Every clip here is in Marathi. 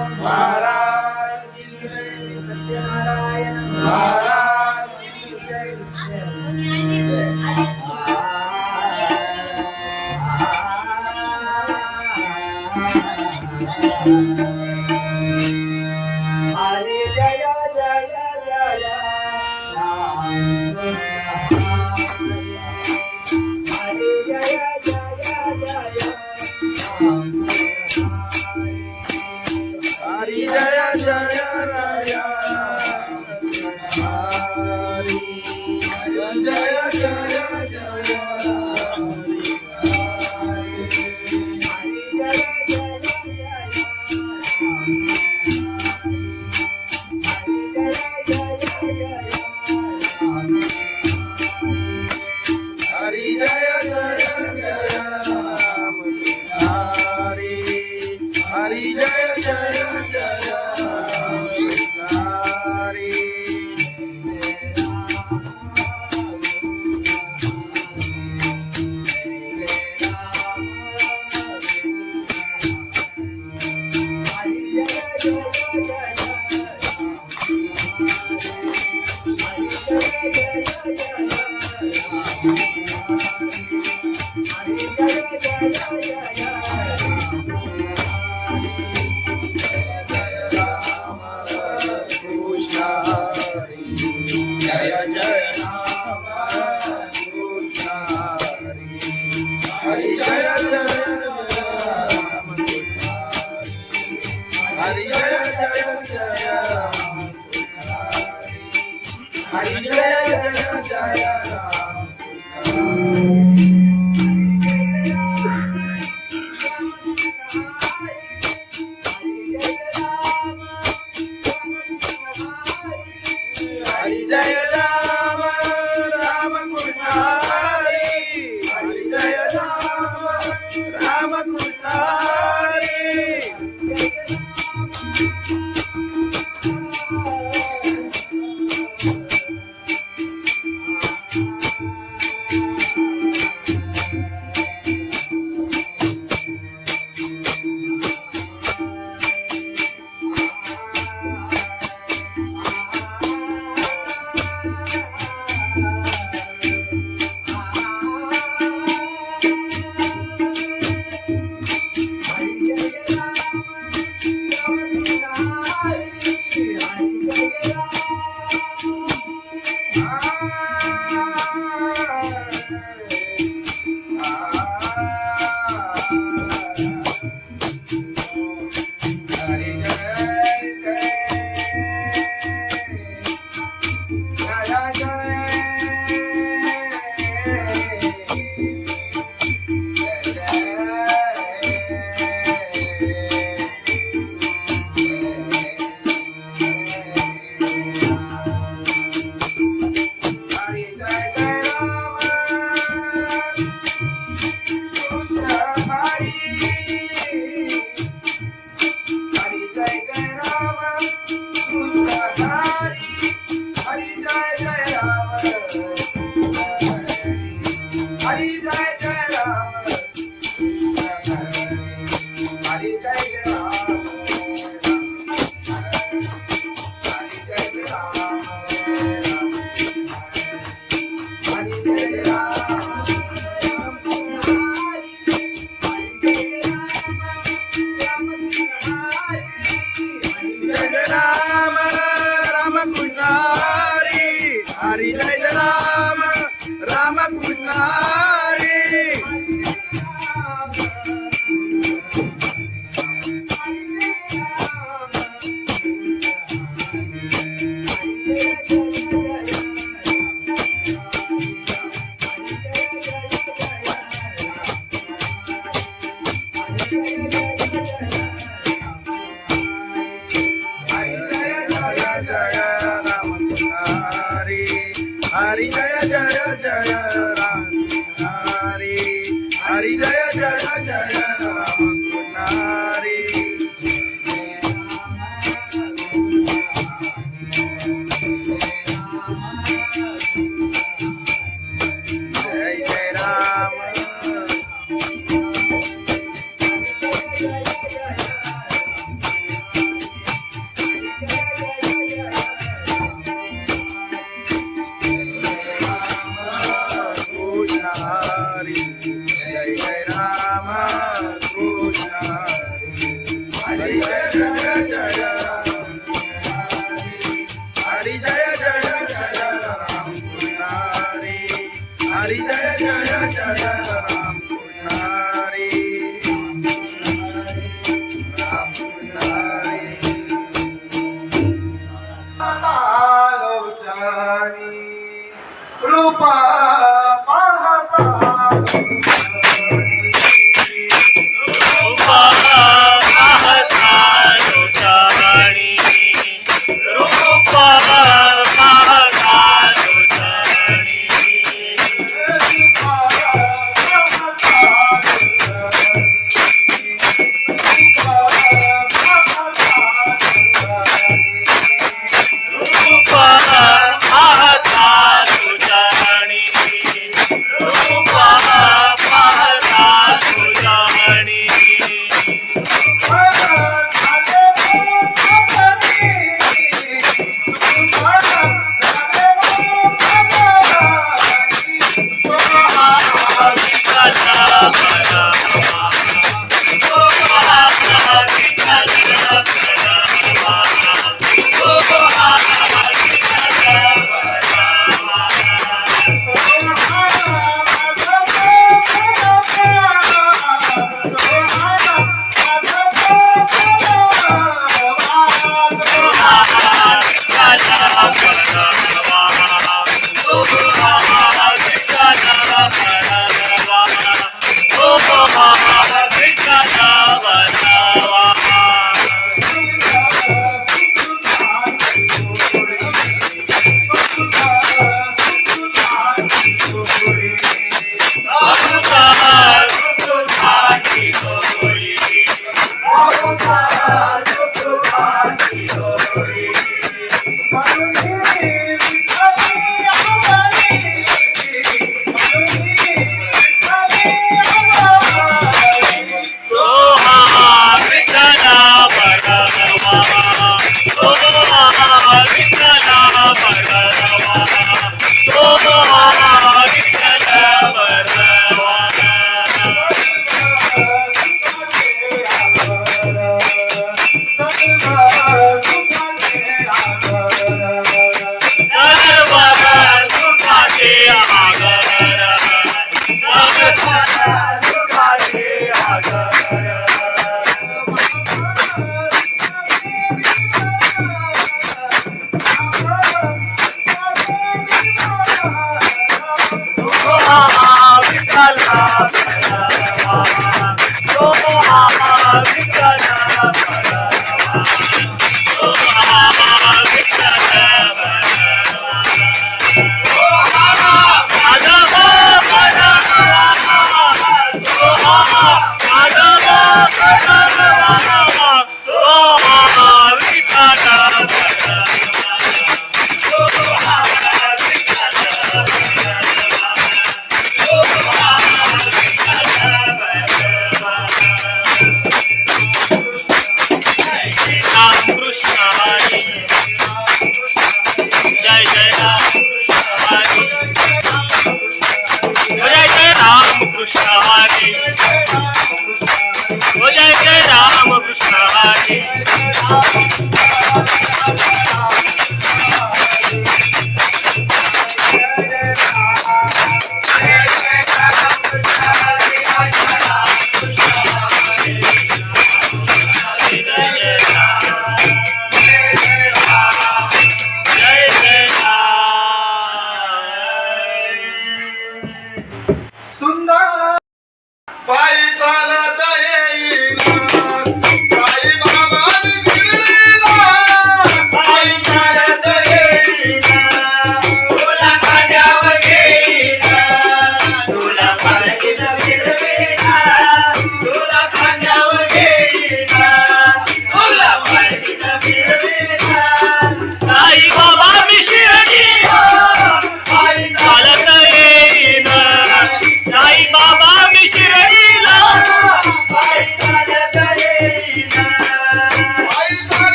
महाराज की जय, सत्यनारायण महाराज की जय. हरे जय जय जय राम. हरे जय जय जय राम. हरी जय जय राया हरी जय जय जय हरी जय जय जय राम हरी हरी जय जय जय हरी जय जय राम कृष्ण हरि जय जय राम हरि जय जय जय राम हरि जय जय जय राम हरि जय राम राम कृष्ण हरि हरि जय राम राम कृष्ण हरि हरि जय राम राम कृष्ण हरि हरि जय जय जय राम हरि हरि जय जय जय राम हरि जय जय राम पाहता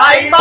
आई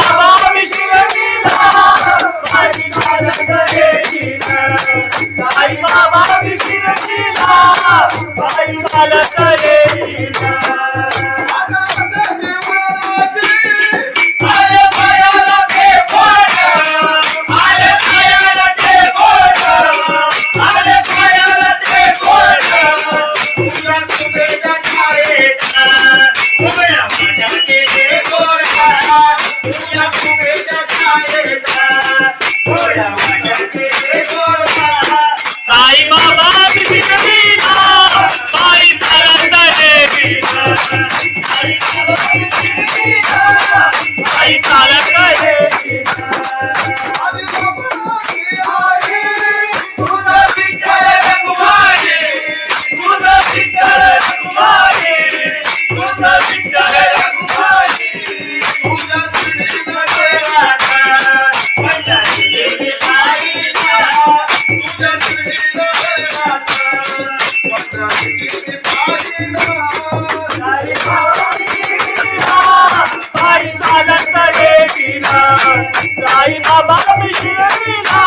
साई बाबा शिर्डीला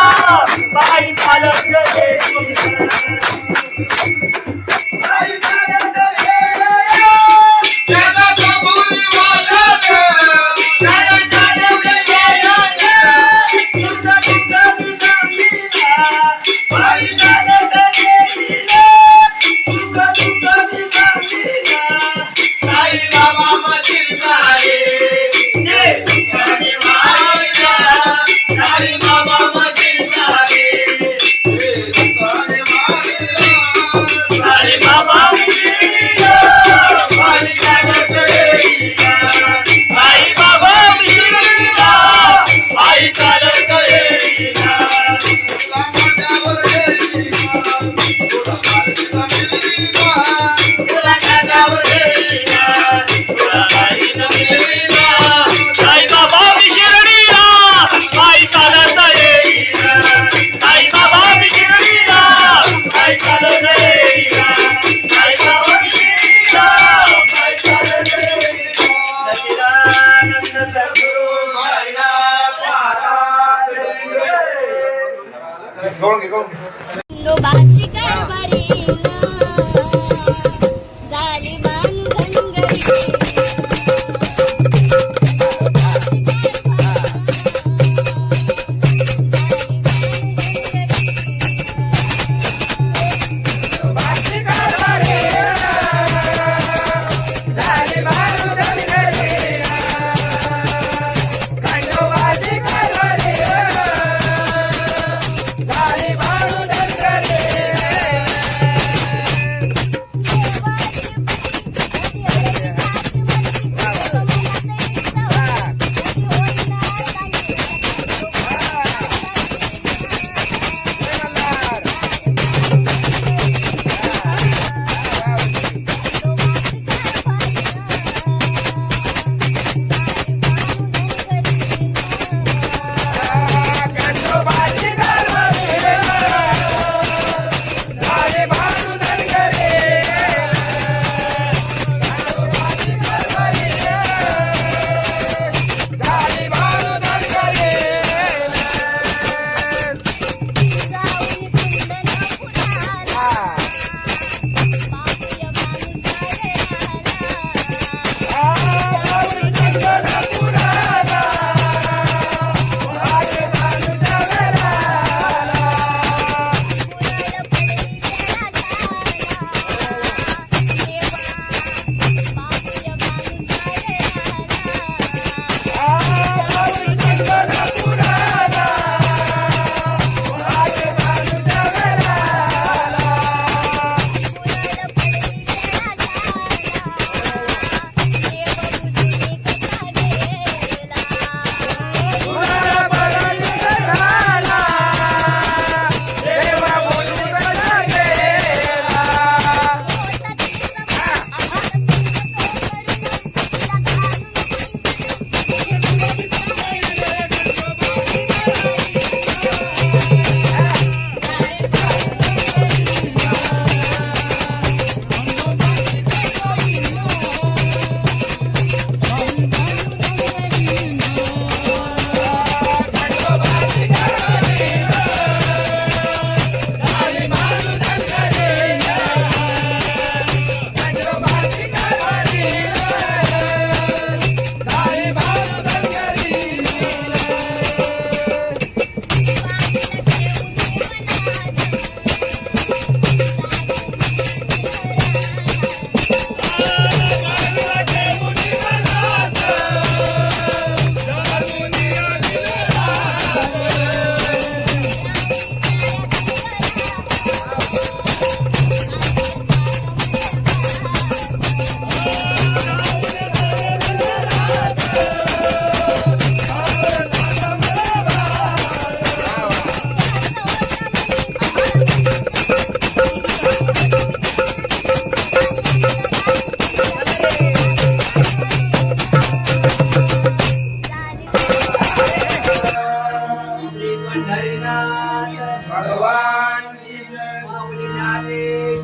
पायी चालत गेली लोबाची कारभारी झाली बांधनगरी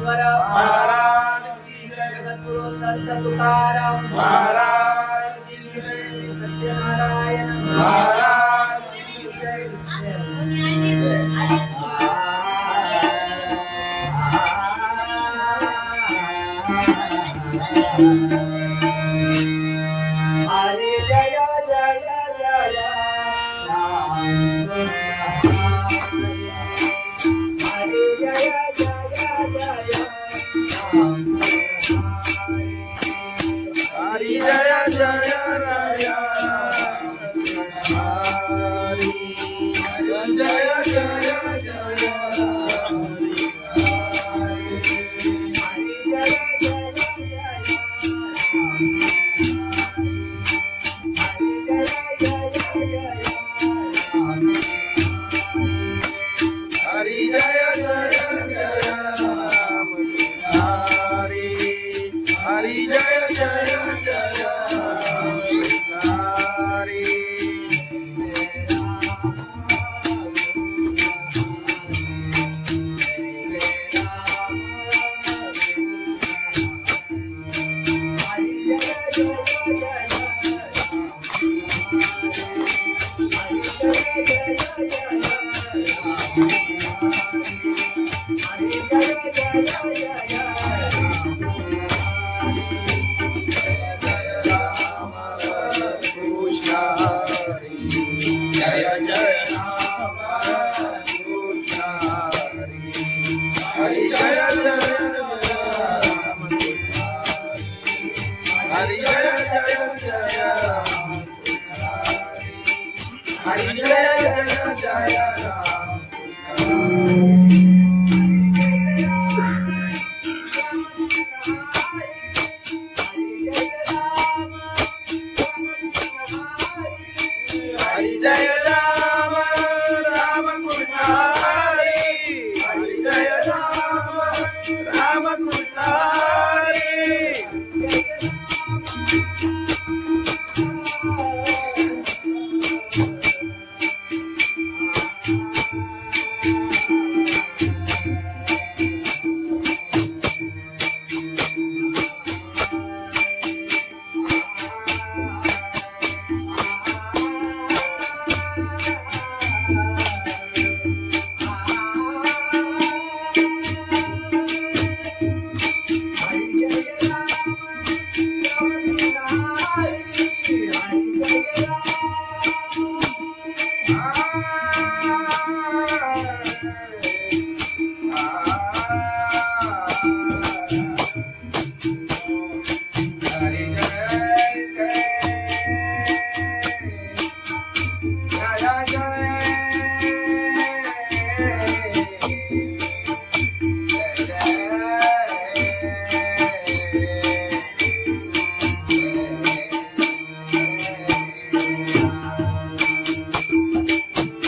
ज्ञानेश्वर महाराज की जय, जगद्गुरु संत तुकाराम महाराज की जय, सत्यनारायण महाराज की जय. हरे जय जय जय राम हरे जय जय जय राम हरि जय जय राया हरि जय जय जय हरि जय जय जय राम हरि हरि जय जय जय राम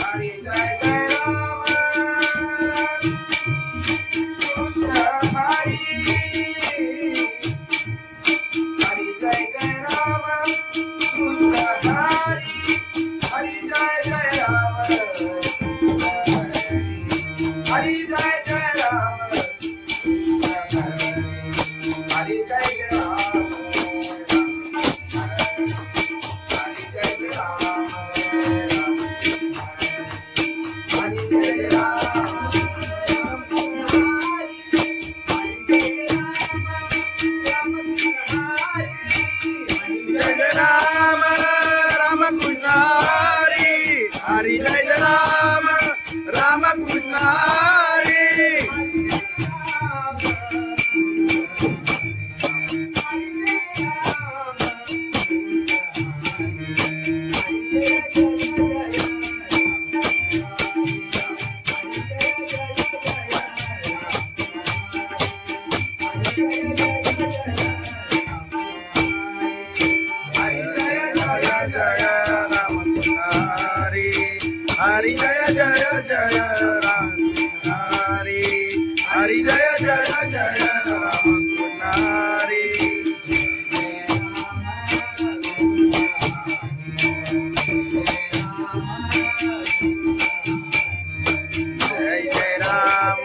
हरि जय जय राम कृष्ण हरि जय जय राम हरि जय जय जय राम हरि जय जय जय राम हरि जय राम राम कृष्ण हरि हरि जय राम राम कृष्ण हरि हरि जय राम राम कृष्ण हरि हरि जय जय जय राम हरि हरि जय जय जय राम हरि जय जय राम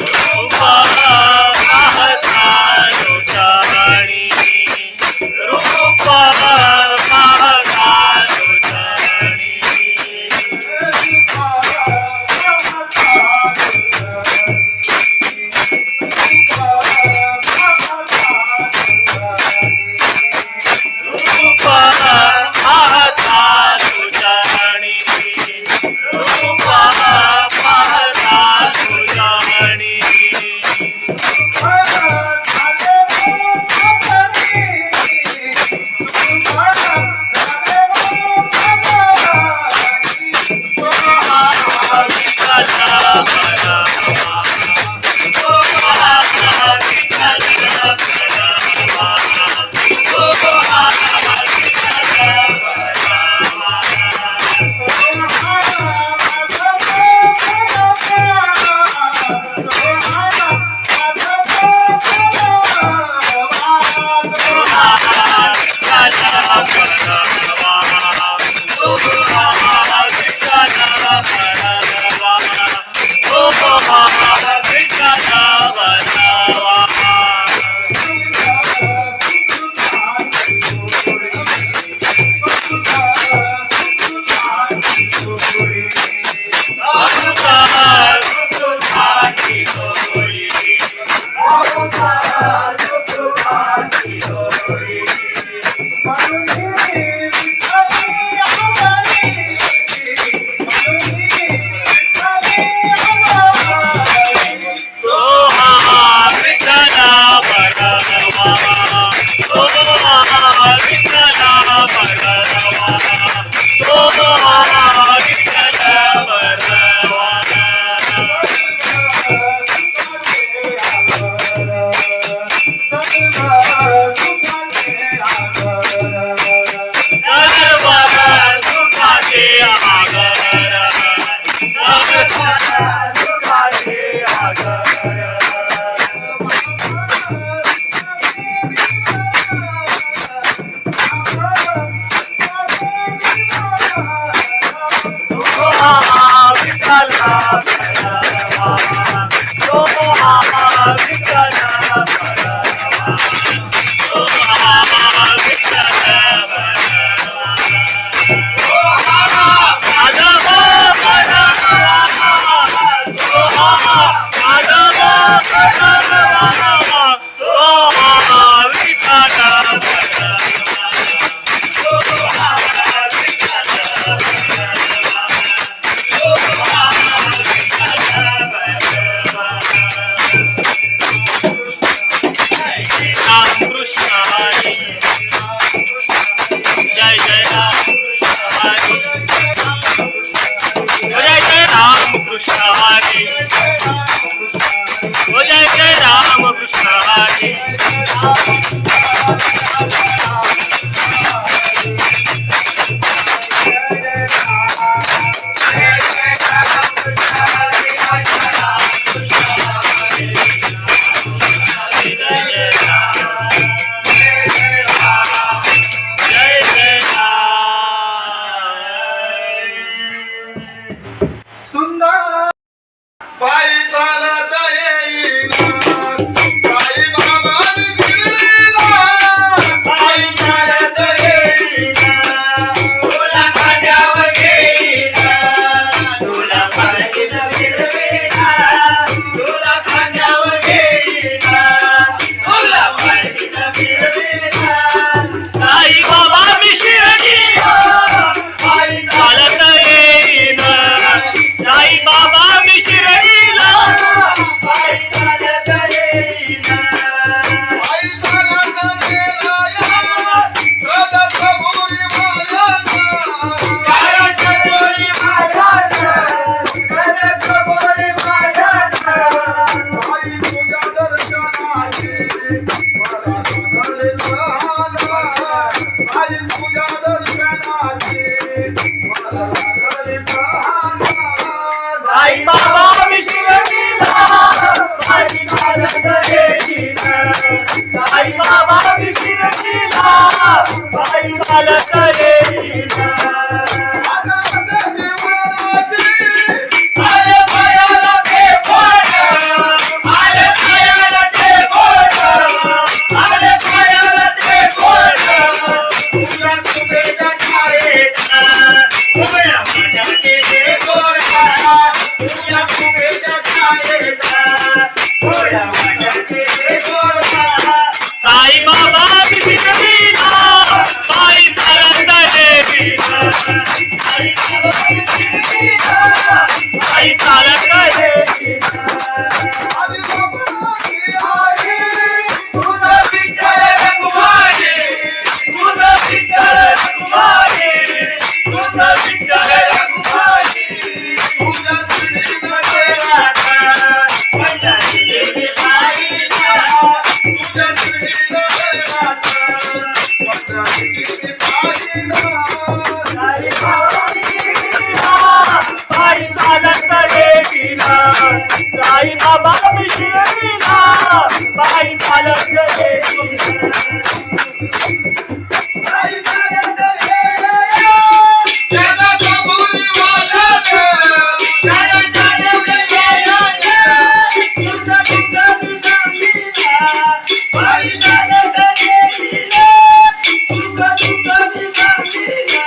रूपा पाहता लोटाणी रूपा पाहता लोटाणी रूपा पाहता लोटाणी रूपा पाहता लोटाणी अरे भयाला आधी बाबाची आई तुझा विठ्ठल रखुमाई तुझं विठ्ठल रखुमाई तुझं विठ्ठल रखुमाई तुझ्या श्रीनं पंढरी देवी पाहिला तुझ्या श्रीनं पंढरी पाहिला साई बाबा गेलीला साई बाबा शिर्डीला पायी चालत गेलीला आई चालत गेल्या त्याला कबुली वाजत त्याला चालत गेलीला तुझं तुझं सांगितला पायी चालत गेलीला तुझं तुझं सांगितला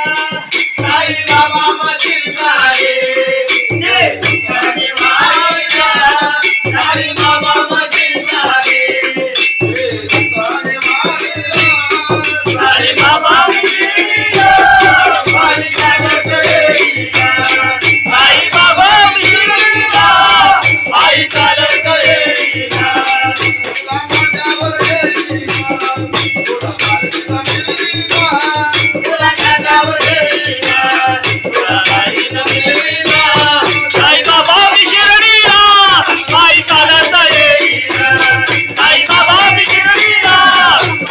साई बाबा मशील साई साई बाबा मशील साई साई बाबा पायी चालत गेलीला आई बाबा मिळला आई चालत गेलीला तुला खांद्यावर गेलीला तुला काही नसलेला साई बाबा शिर्डीला आई चालत गेलीला साई बाबा शिर्डीला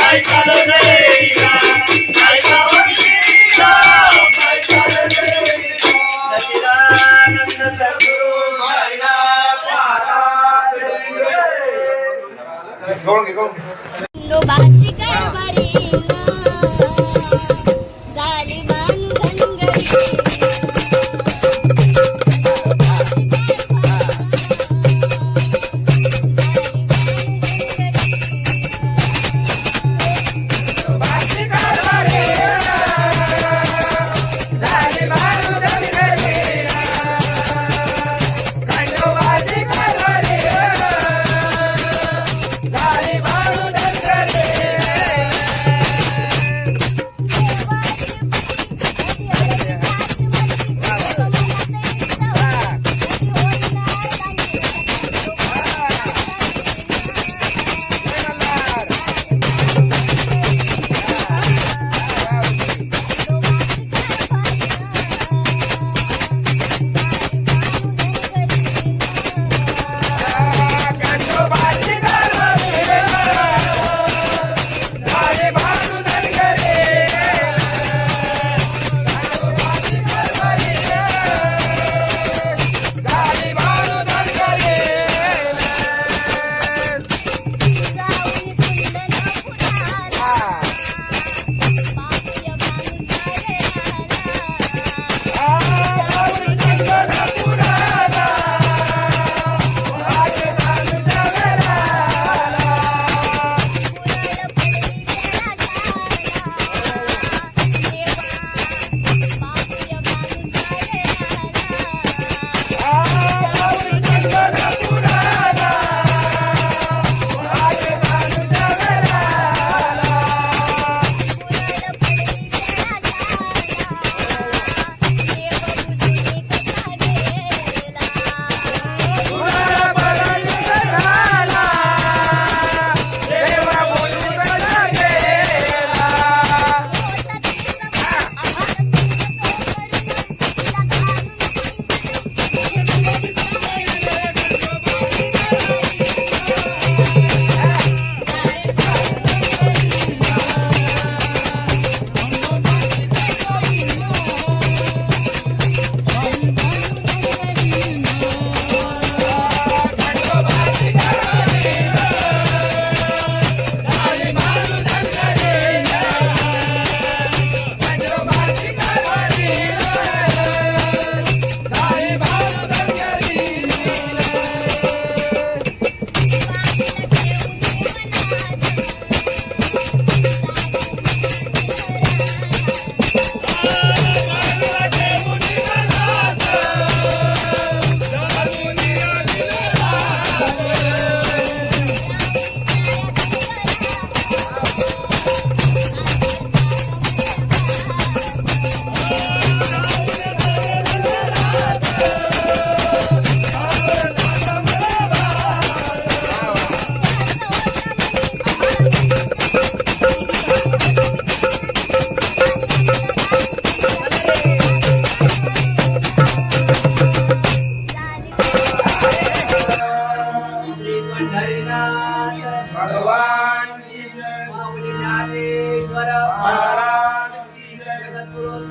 आई चालत गेलीला साई बाबा शिर्डीला आई चालत गेलीला सच्चिदानंद सद्गुरु साईनाथ महाराज खंडोबाची कारभारी झाली धनगरी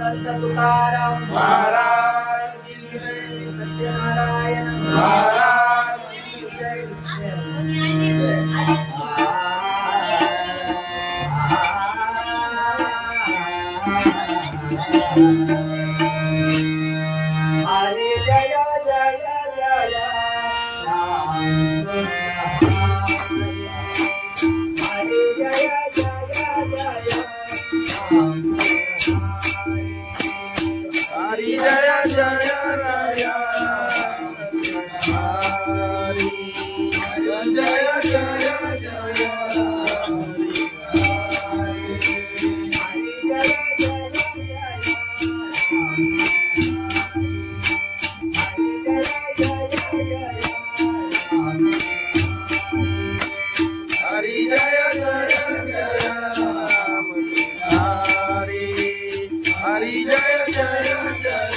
समर्थ तुकाराम महाराज की जय. सत्यनारायण महाराज की जय. हरे जय जय जय राम हरे जय जय जय राम हरी जय जय राय. हरी जय जय जय हरी जय जय जय राम. हरी हरी जय जय जय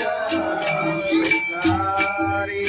हरी.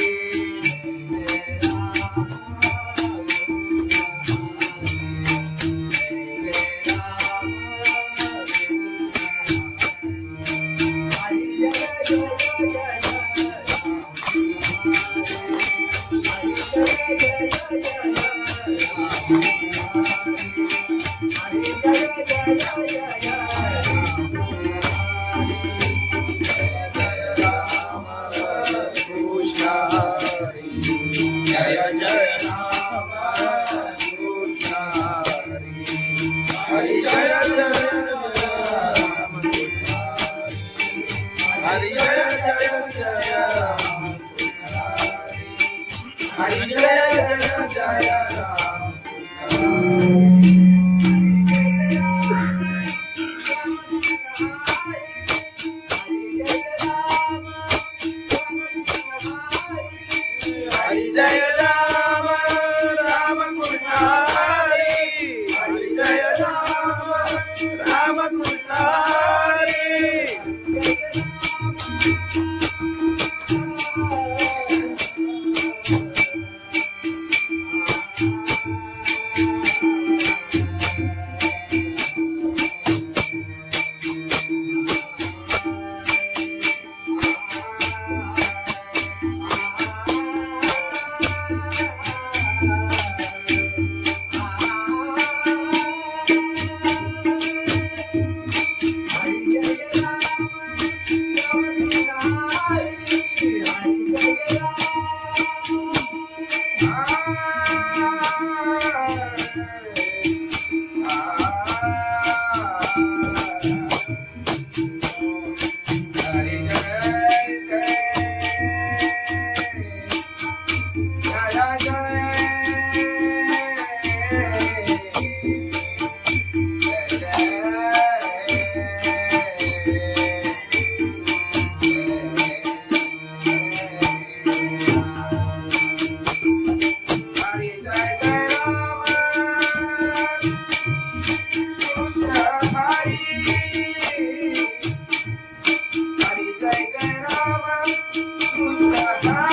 जय जय राम कृष्ण हरि. हरि जय जय राम कृष्ण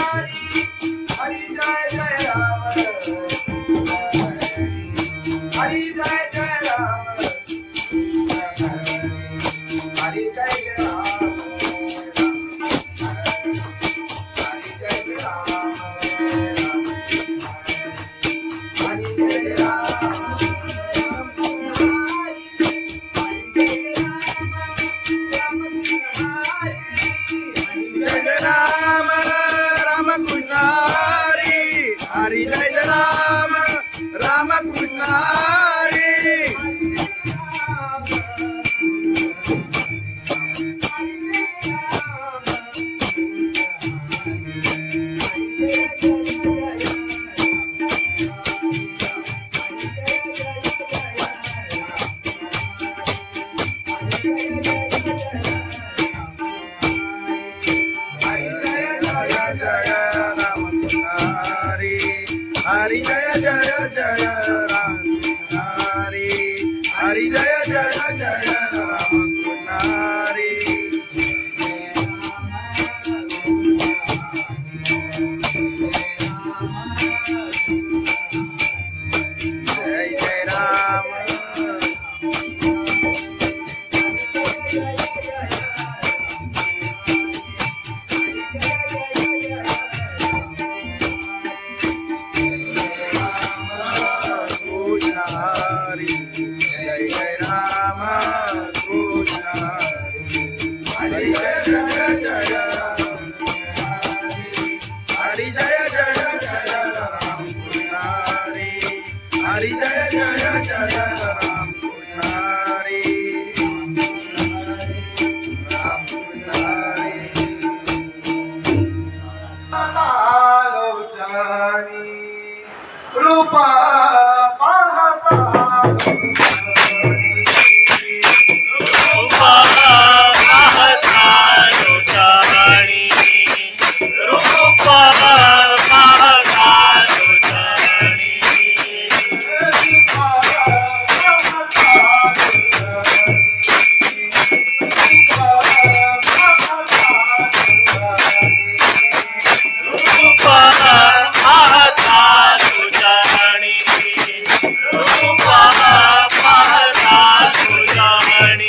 हरि. जय जय राम हरि. जय जय राम हरि. जय राम राम कृष्ण हरि. हरि जय राम राम कृष्ण हरि. हरी जय राम राम कृष्ण हरी. हरि जय जय जय राम हरि. हरि जय जय जय राम हरि. जय जय राम रूप पाहता रूप पाहता तुझ्याणी रूप पाहता तुझ्याणी रूप पाहता तुझ्याणी रूप पाहता तुझ्याणी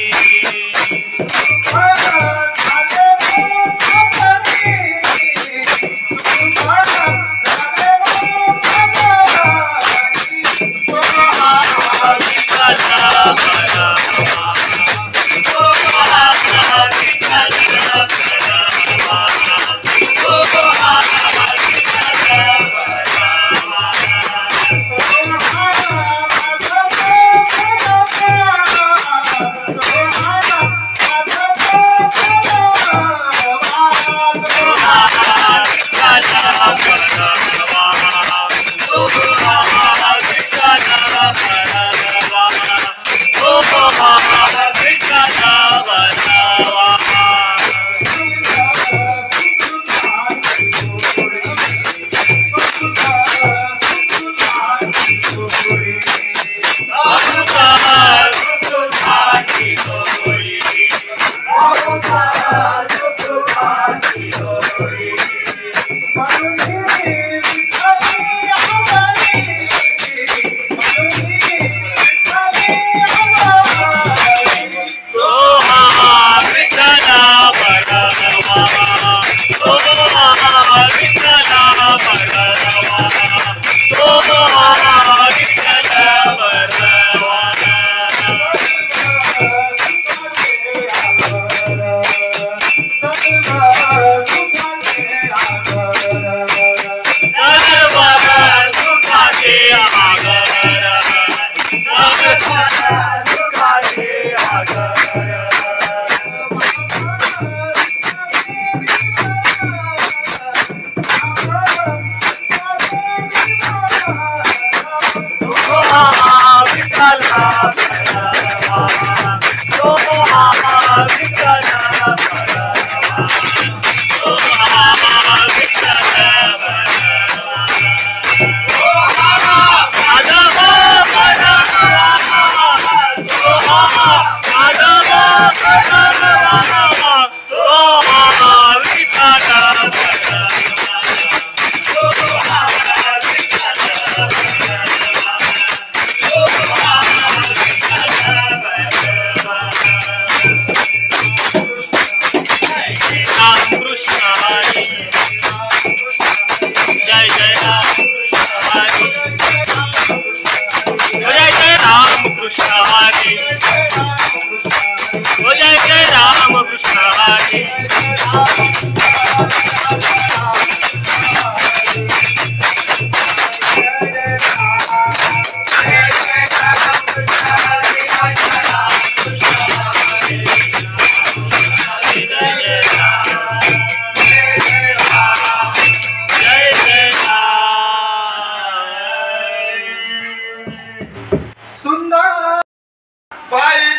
Bye.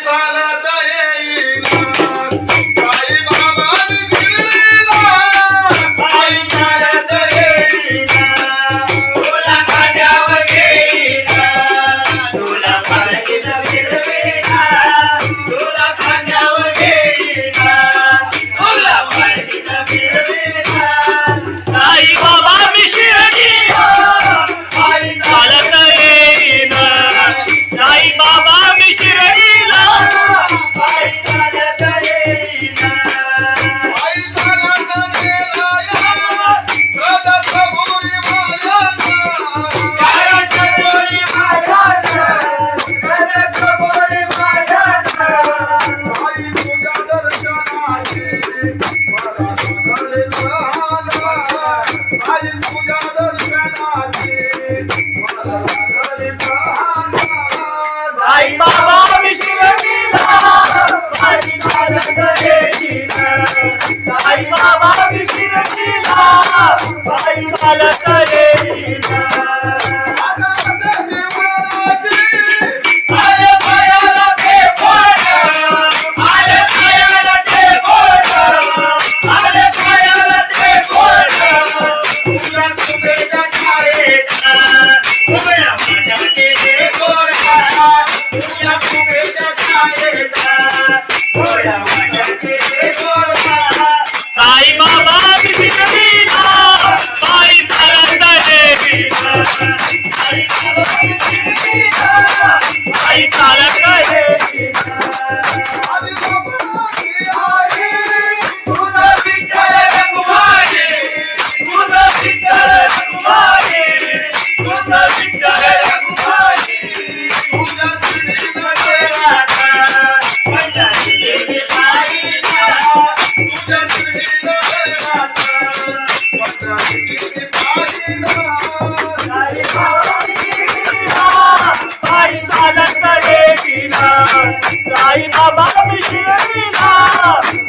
साई बाबा मी शिर्डीला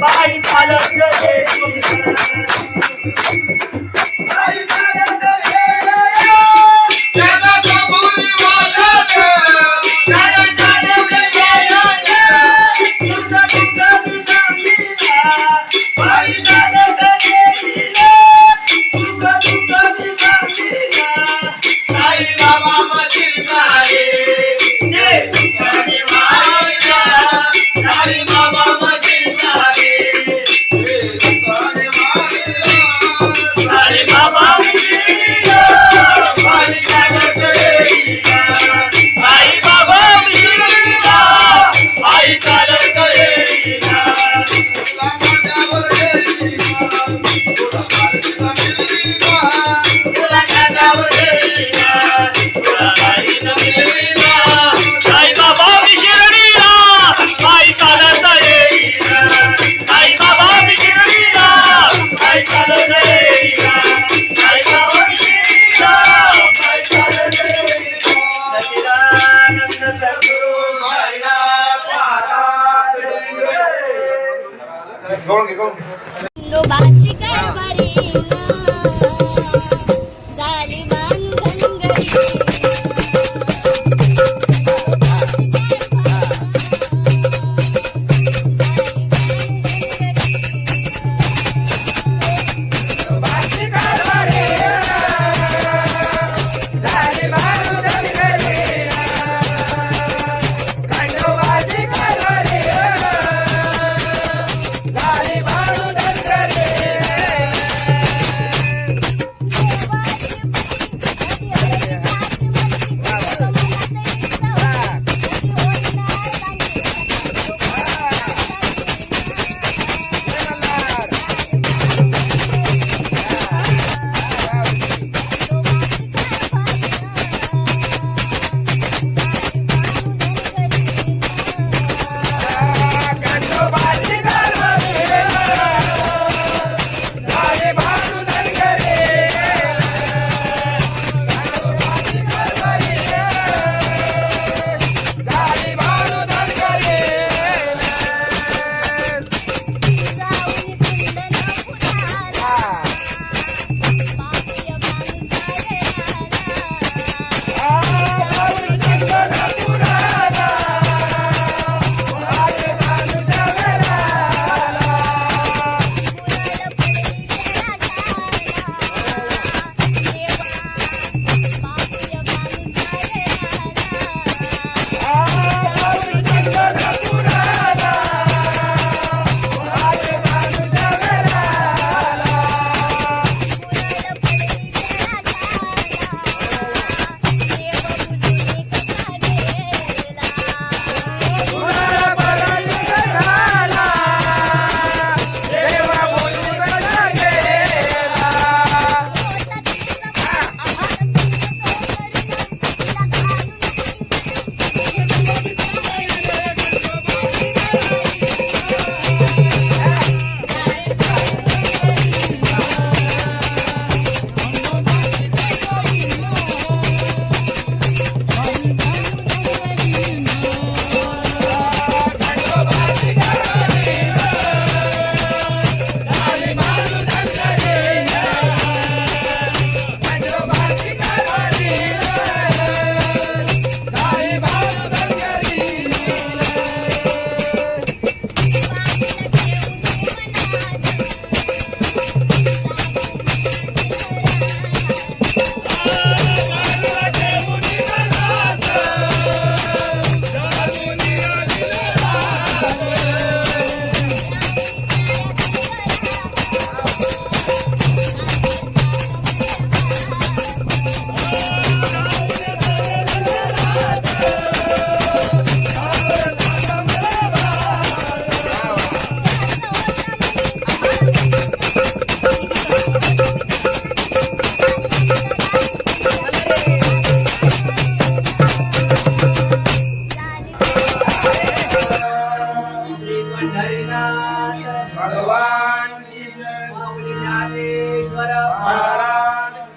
पायी चालत गेले आई चालत गेले त्याला कबुली वाजत त्याला चालत गेले तुका तुका तुका आई चालत गेले तुका तुका तुका साई बाबा मशीन सारे ये तुकाने मारिया साई बाबा मशीन सारे ये तुकाने मारिया साई बाबा मी शिर्डीला आई चालत गेले आई बाबा मी शिर्डीला पायी चालत गेले तुला माझ्यावर गेली तुला मार्गीला मिळली तुला कानावर गेलीना, तुला बाईनं मिळलीना. साई बाबा मी शिर्डीला पायी चालत येईना. साई बाबा मी शिर्डीला पायी चालत येईना. साई बाबा मी शिर्डीला पायी चालत येईना. सच्चिदानंद सद्गुरू साईनाथ महाराज खंडोबाची कारभारी झाली बांधन गरी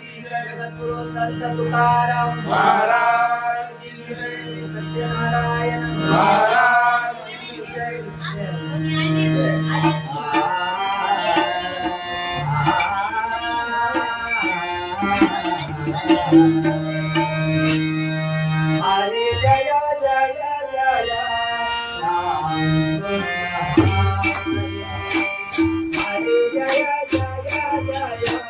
संत तुकाराम महाराज सत्यनारायण महाराज हरे जय जय जय राम हरे जय जय जय राम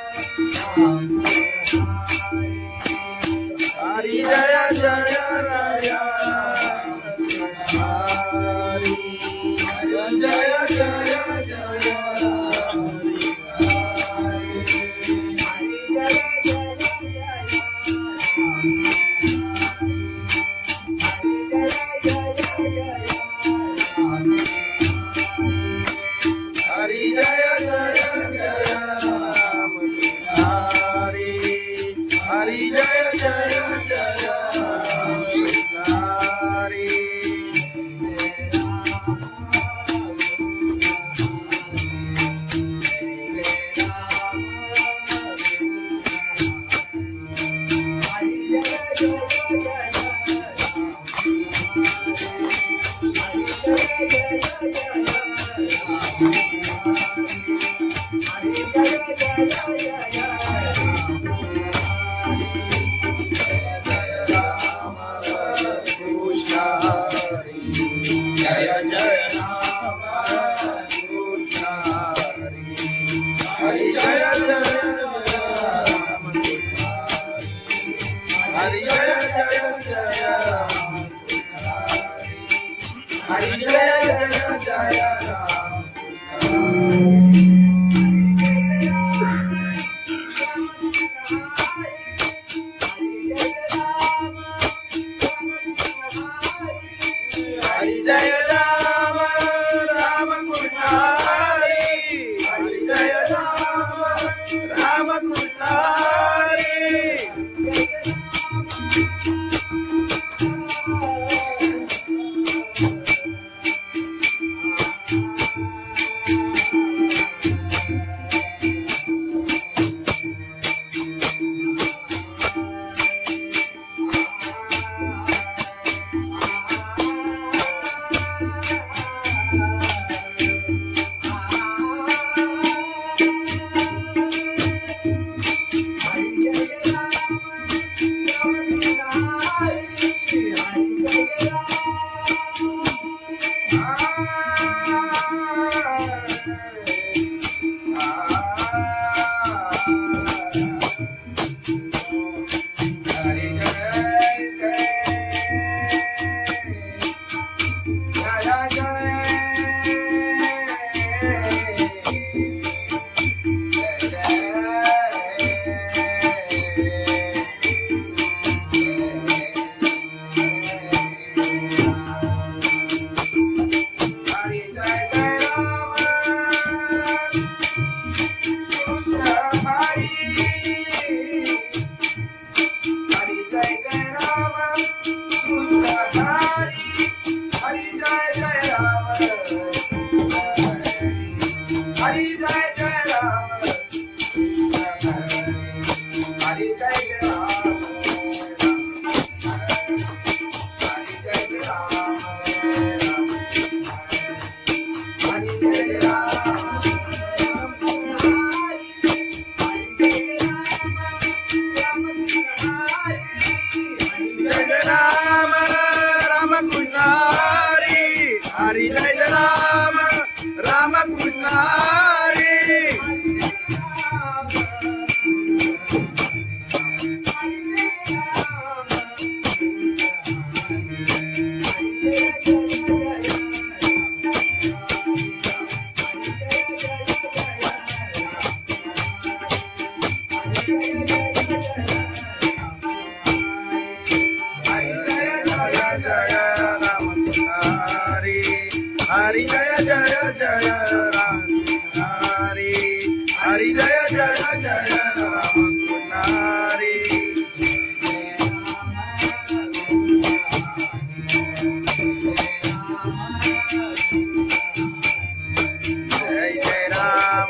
हरि जय जय राय हरि जय जय जय हरि जय जय जय राम हरि हरि जय जय जय हरि जय जय राम कृष्ण हरि जय जय राम हरि जय जय जय राम हरि जय जय जय राम हरि जय राम राम कृष्ण हरि हरि जय राम राम कृष्ण हरि हरि जय राम राम कृष्ण हरि हरि जय जय जय राम हरि हरि जय जय जय राम हरि जय जय राम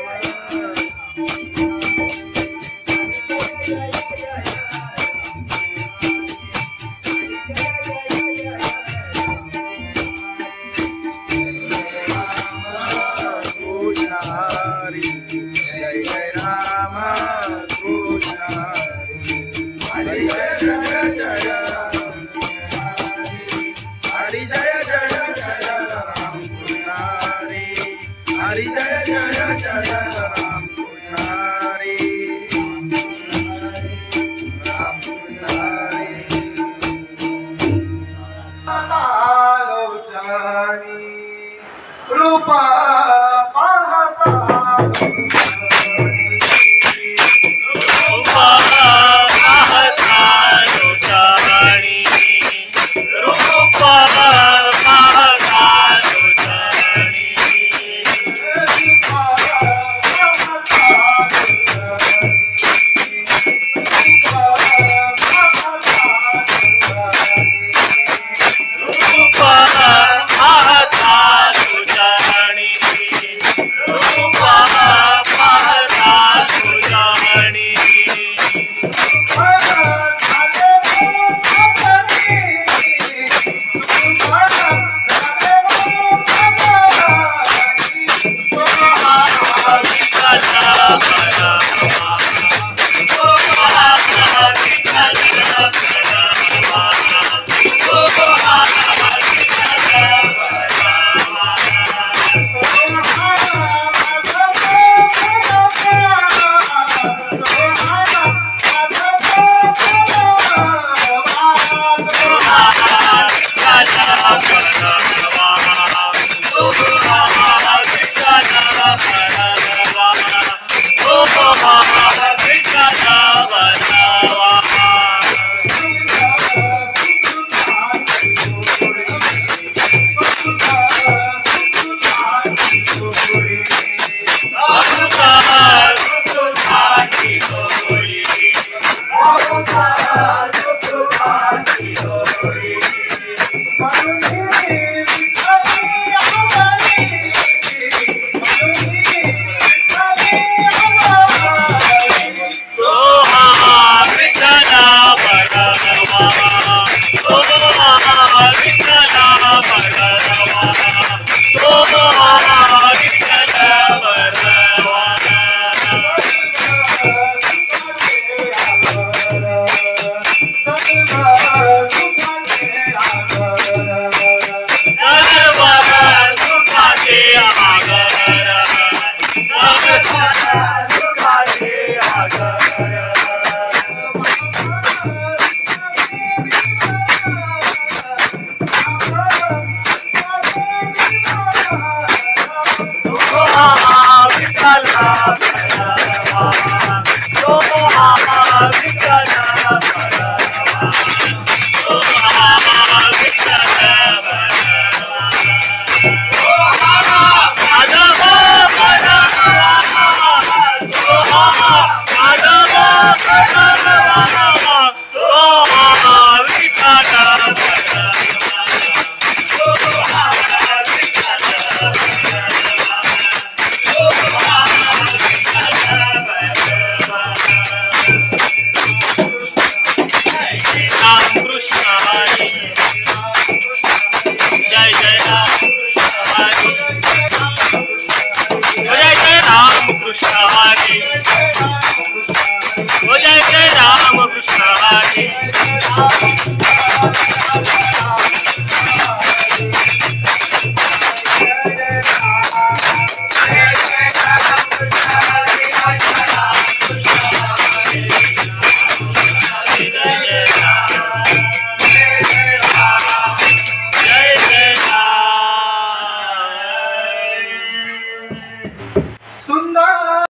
सुंदर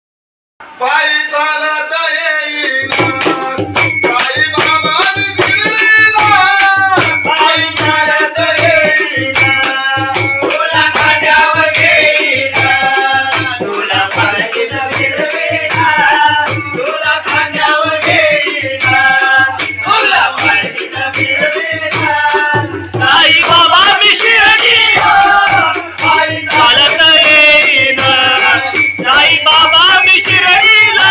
पायी चालत येईन साई बाबा शिर्डीला पायी चालत येईन तुला खांद्यावर घेईन तुला पालखीत फिरवीन तुला खांद्यावर घेईन तुला पालखीत फिरवीन साई बाबा मी शिर्डीला पायी चालत येईन साई बाबा मी शिर्डीला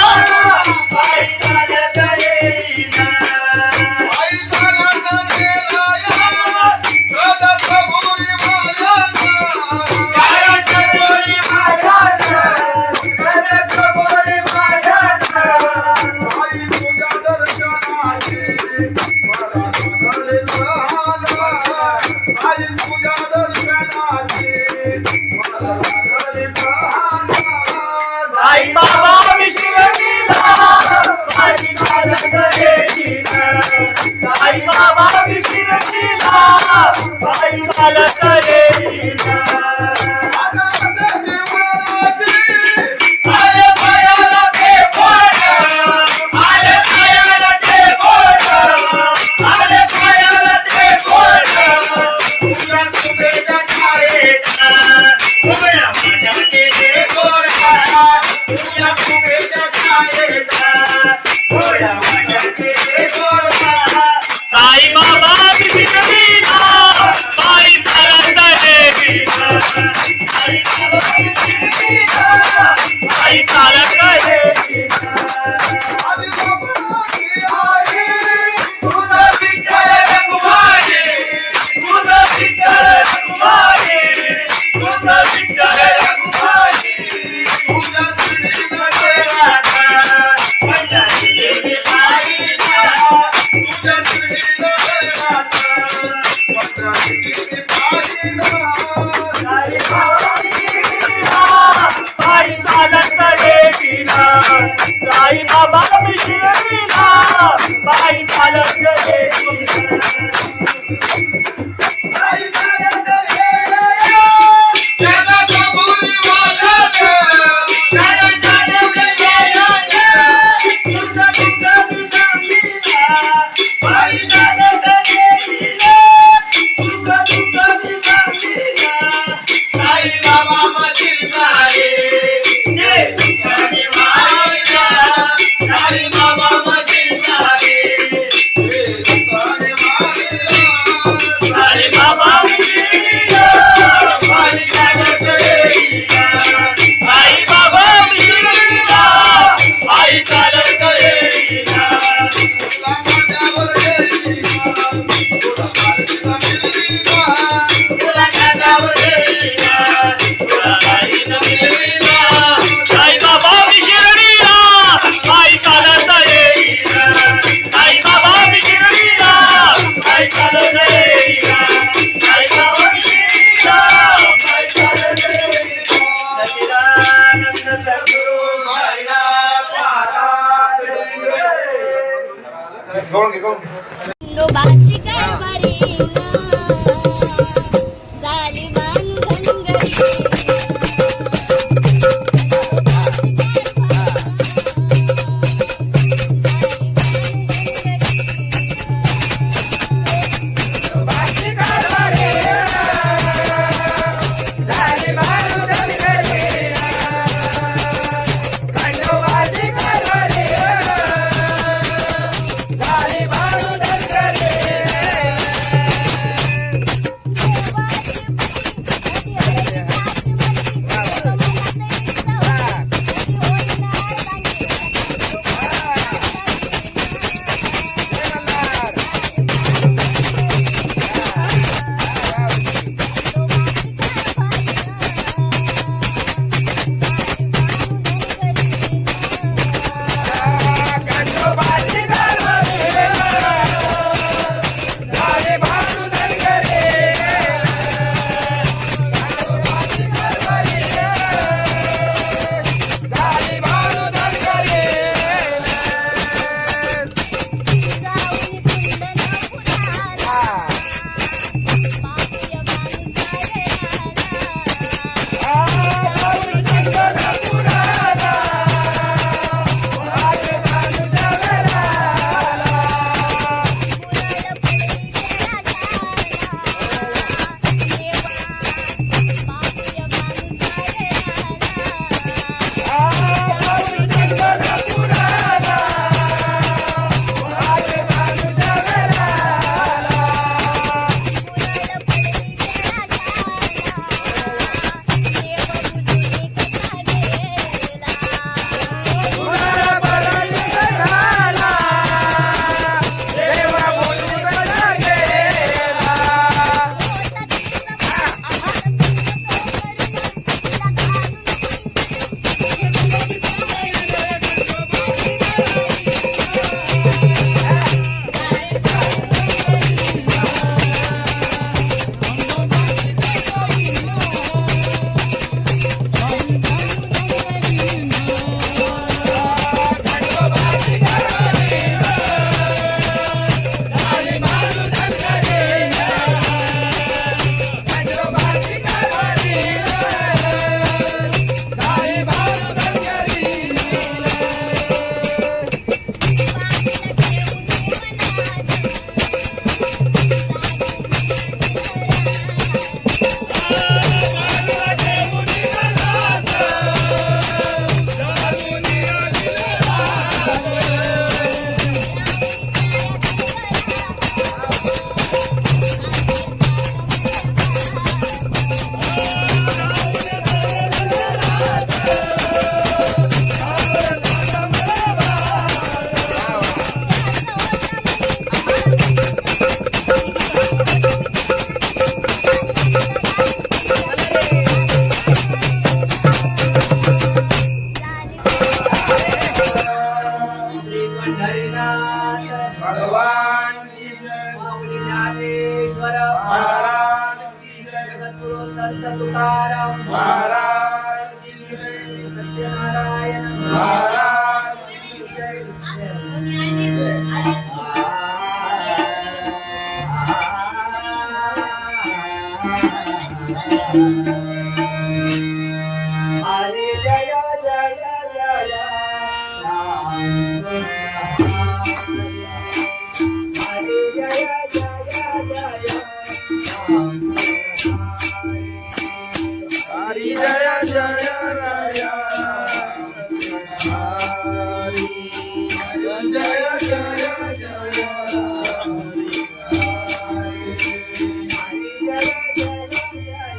पायी चालत येईन पायी चालत गेला या कदस भुरी माझ्याना बोली माझ्या कदस भुरी माझ्याना आई तुझ्या दर्शनाची मला लागले प्रहाना आई तुझ्या दर्शनाची मला लागले प्रहाना साई बाबा मी शिर्डीला पायी चालत येईन साई बाबा मी शिर्डीला पायी चालत येईन आले पायाला ते बोट आले पायाला ते बोट आले पायाला ते बोट तुझ्या कुबेच्या छायेत उभ्या माझ्या केले गोडा तुझ्या कुबेच्या छायेत उभ्या माझ्या केले गोडा साई बाबा मी शिर्डीला पायी चालत येईन साई बाबा मी शिर्डीला पायी चालत येईन आदि बाबाची आई तुझं विठ्ठल रखुमाई तुझं विठ्ठल रखुमाई तुझं विठ्ठल रखुमाई तुझ्या श्रीमध्ये राधा पंढरी देवी पाहिला तुझ्या श्रीमध्ये राधा पंढरी देवी पाहिला साई बाबा शिर्डीला पायी चालत येईन साई बाबा मी शिर्डीला पायी चालत येईन आई चालत गेला कदस भुरी माझ्याना तुझं दुःख मी सांगीना पायी चालत येईन तुझं दुःख मी सांगीना साई बाबा माझी साई ते दुःख मी वाहिना साई बाबा माझी साई हे खंडोबाची कारभारी झाली बांधनगरी संत तुकाराम महाराज की जय, सत्यनारायण महाराज की जय. हरे जय जय जय राम. हरे जय जय जय राम. हरी जय जय राया हरी जय जय जय हरे जय जय जय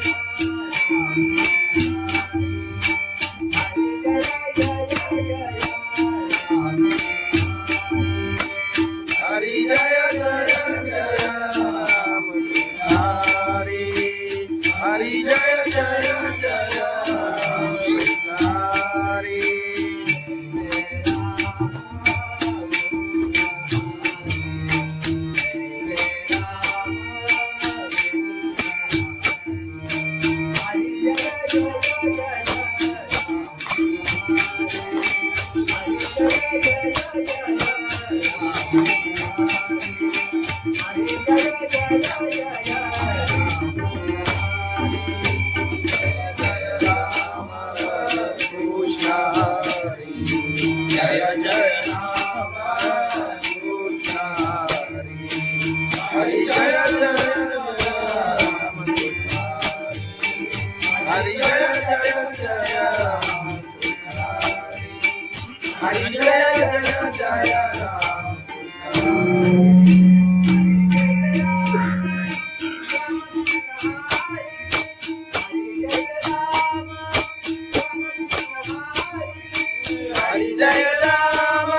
जय राम हरि जय राम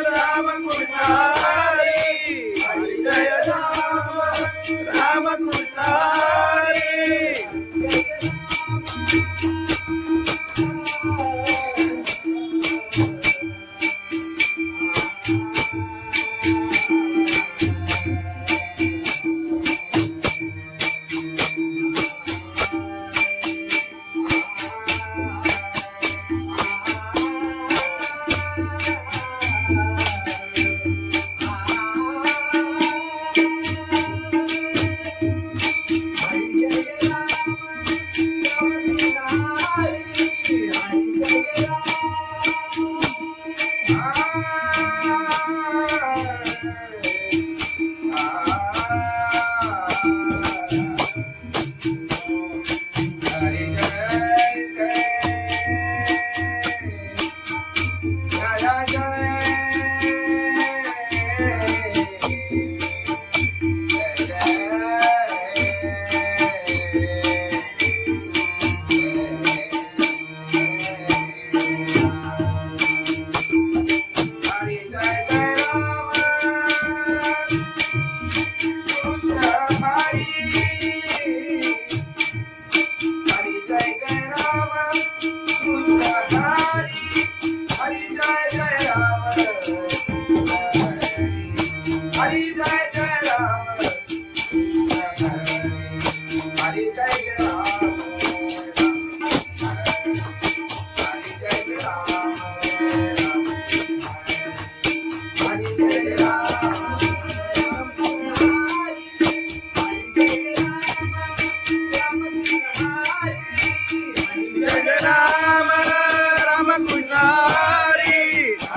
राम कृष्ण हरि हरि जय राम राम कृष्ण हरि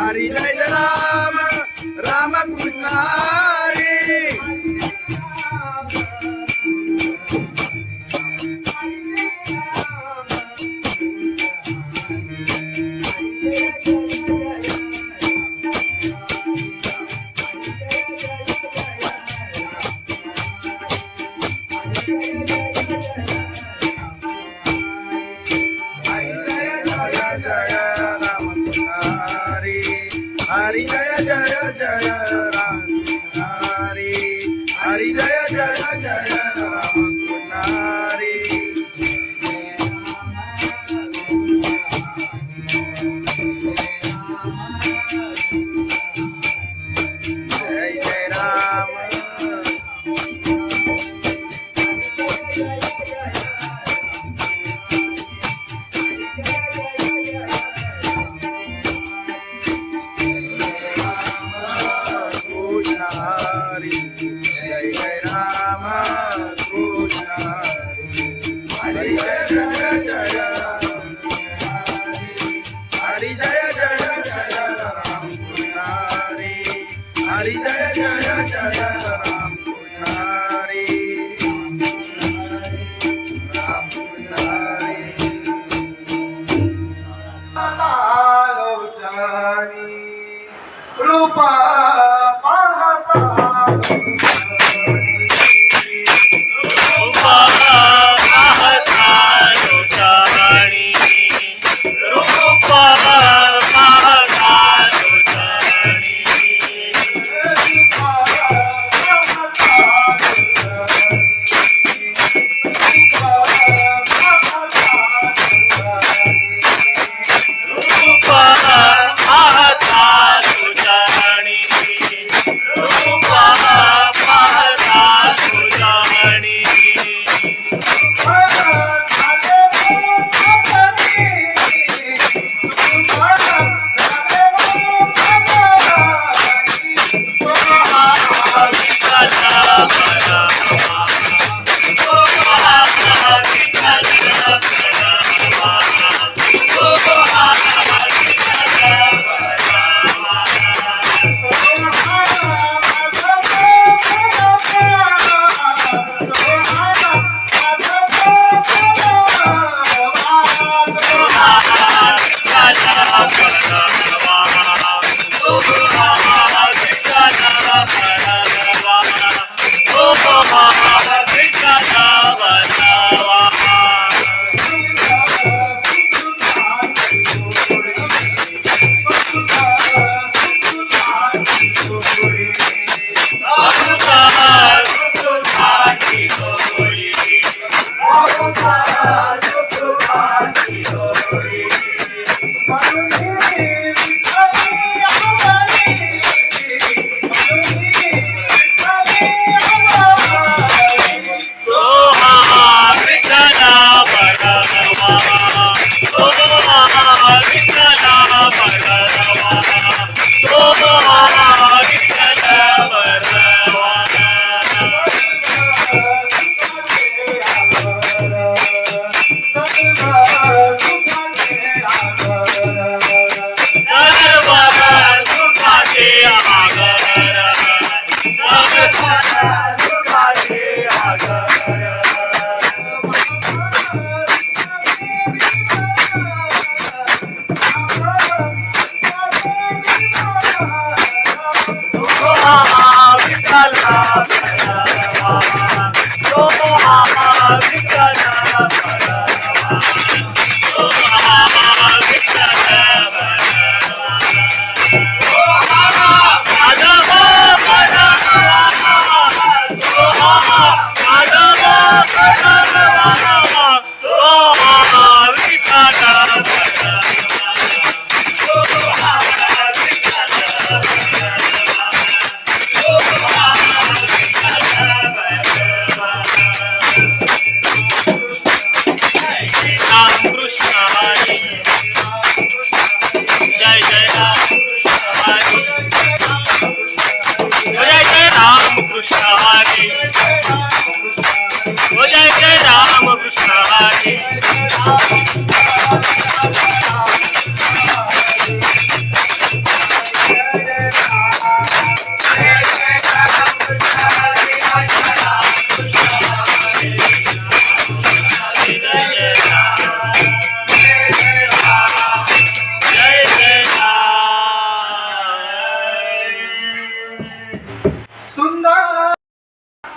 हरि जय राम राम कृष्ण हरि हरि जय जय जय राम हरि हरि जय जय जय राम हरि जय जय राम कृष्ण हरि जय जय राम कृष्ण हरि जय जय जय हरि जय जय जय राम कृष्ण हरि हरि जय जय जय राम कृष्ण हरि राम कृष्ण हरि आलोचनी रूपा पाहता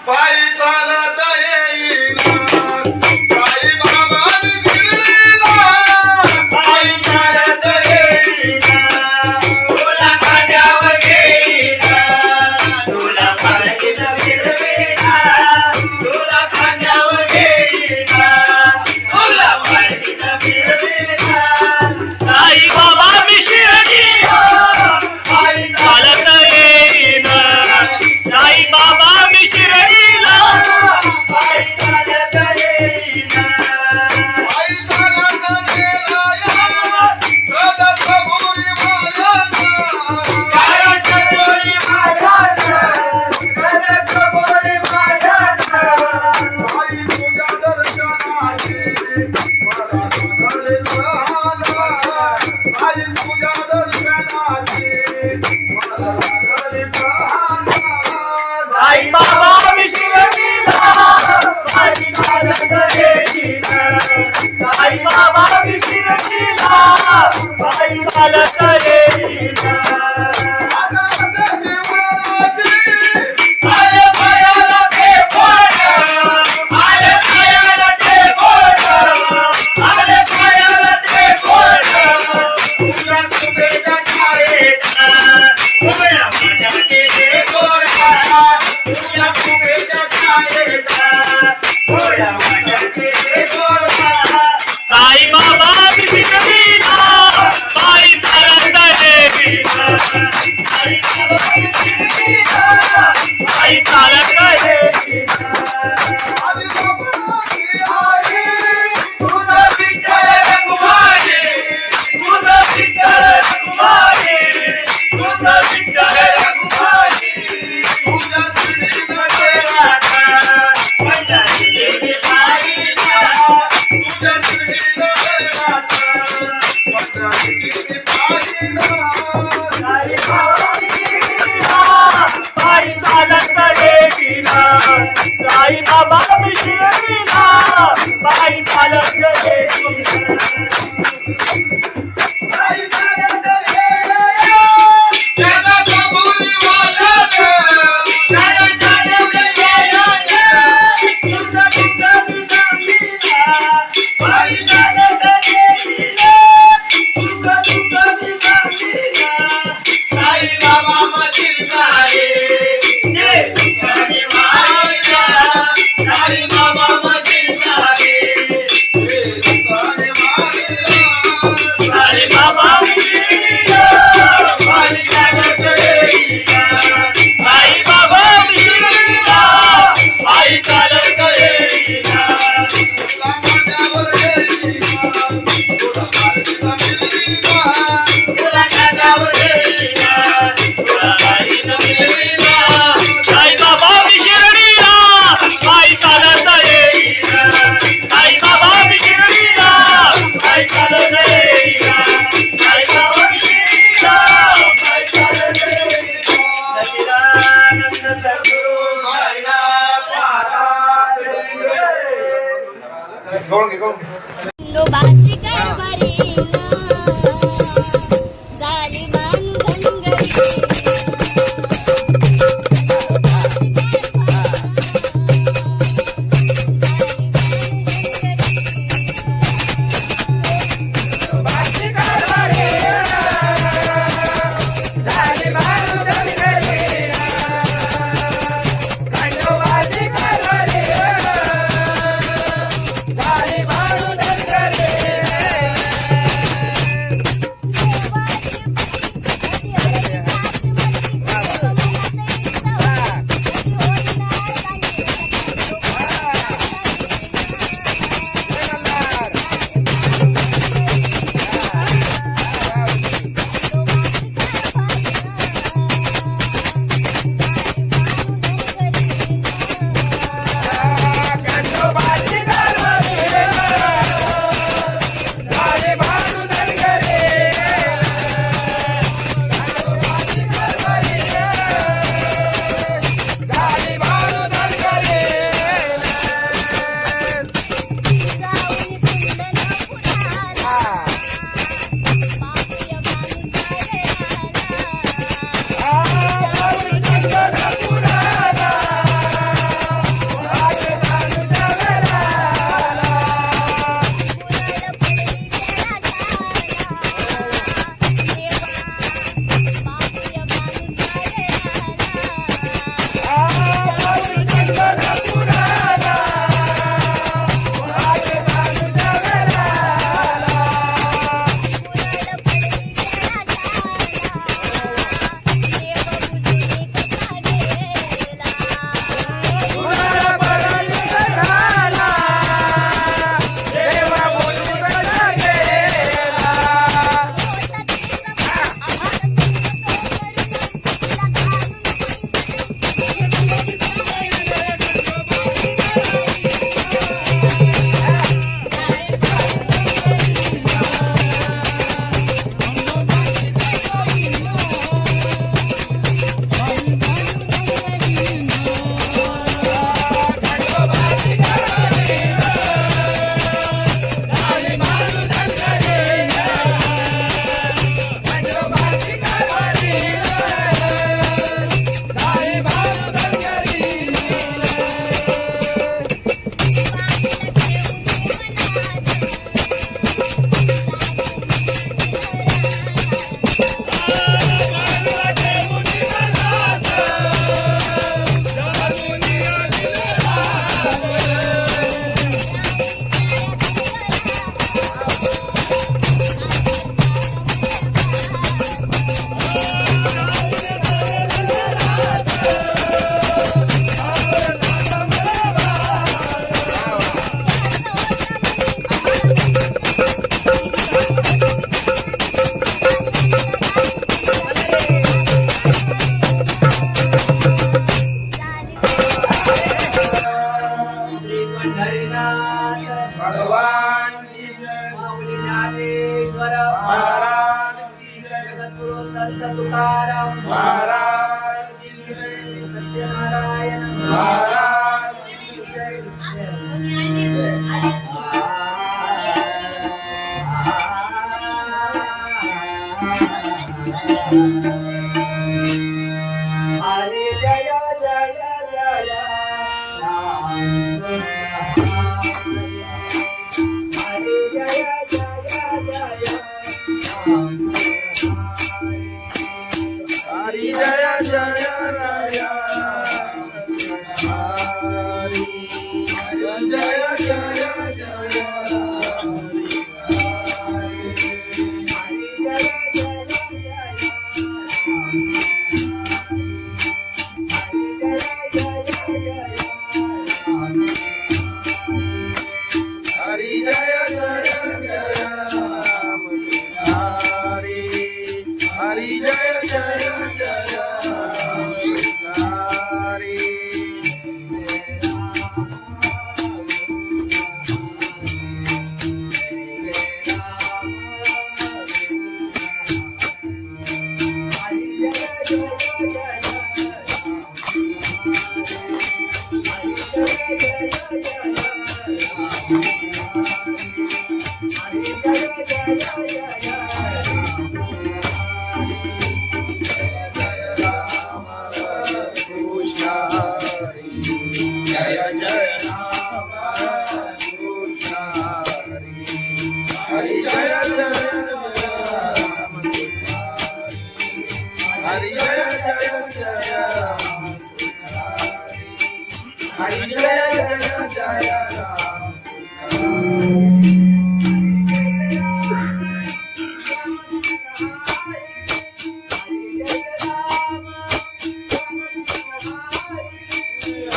पायी चालत येईना साई बाबा शिर्डीला पायी चालत येईना तुला खांद्यावर घेईना तुला पालखीत फिरवीना तुला खांद्यावर घेईना तुला पालखीत फिरवीना साई बाबा मी शिर्डीला पायी चालत येईना साई बाबा मी शिर्डीला पायी चालत येईना पायी चालत गेला या सदसभुरी मायाना सदसभुरी मायाना सदसभुरी मायाना पायी तुझ्या दर्शनाची मला लागले लहाना पायी तुझ्या दर्शनाची मला लागले लहाना साई बाबा मी शिर्डीला पायी चालत येईना साई बाबा मी शिर्डीला पायी चालत येईना आले पायाला ते बोट आले पायाला ते बोट आले पायाला ते बोट तुझ्या कुबेच्या छायेत उभ्या माझ्याचे ते गोड तुझ्या कुबेच्या छायेत उभ्या माझ्याचे ते गोड साई बाबा मी शिर्डीला पायी चालत येईना साई बाबा मी शिर्डीला पायी चालत येईना तुझं विठ्ठल रघुमाई तुझं विठ्ठल रघुमाई तुझं विठ्ठल रघुमाई तुझ्या श्रीमध्ये राधा पंढरी गेली पायीला तुझ्या श्रीमध्ये राधा पंढरी गेली पायीला साई बाबा मी शिर्डीला पायी चालत येईना गवळून घे गवळून घे. लोबाची कारभारी झाली बांधनगरी भगवान की जय. माऊली ज्ञानेश्वर महाराज की जय. जगद्गुरु संत तुकाराम महाराज की जय. सत्यनारायण महाराज की जय. हरे जय जय जय राम हरे जय जय जय राम हरी जय जय राया. हरी जय जय जय हरे जय जय जय जय जय राम कृष्ण हरि जय जय राम कृष्ण हरि जय जय राम हरि जय जय राम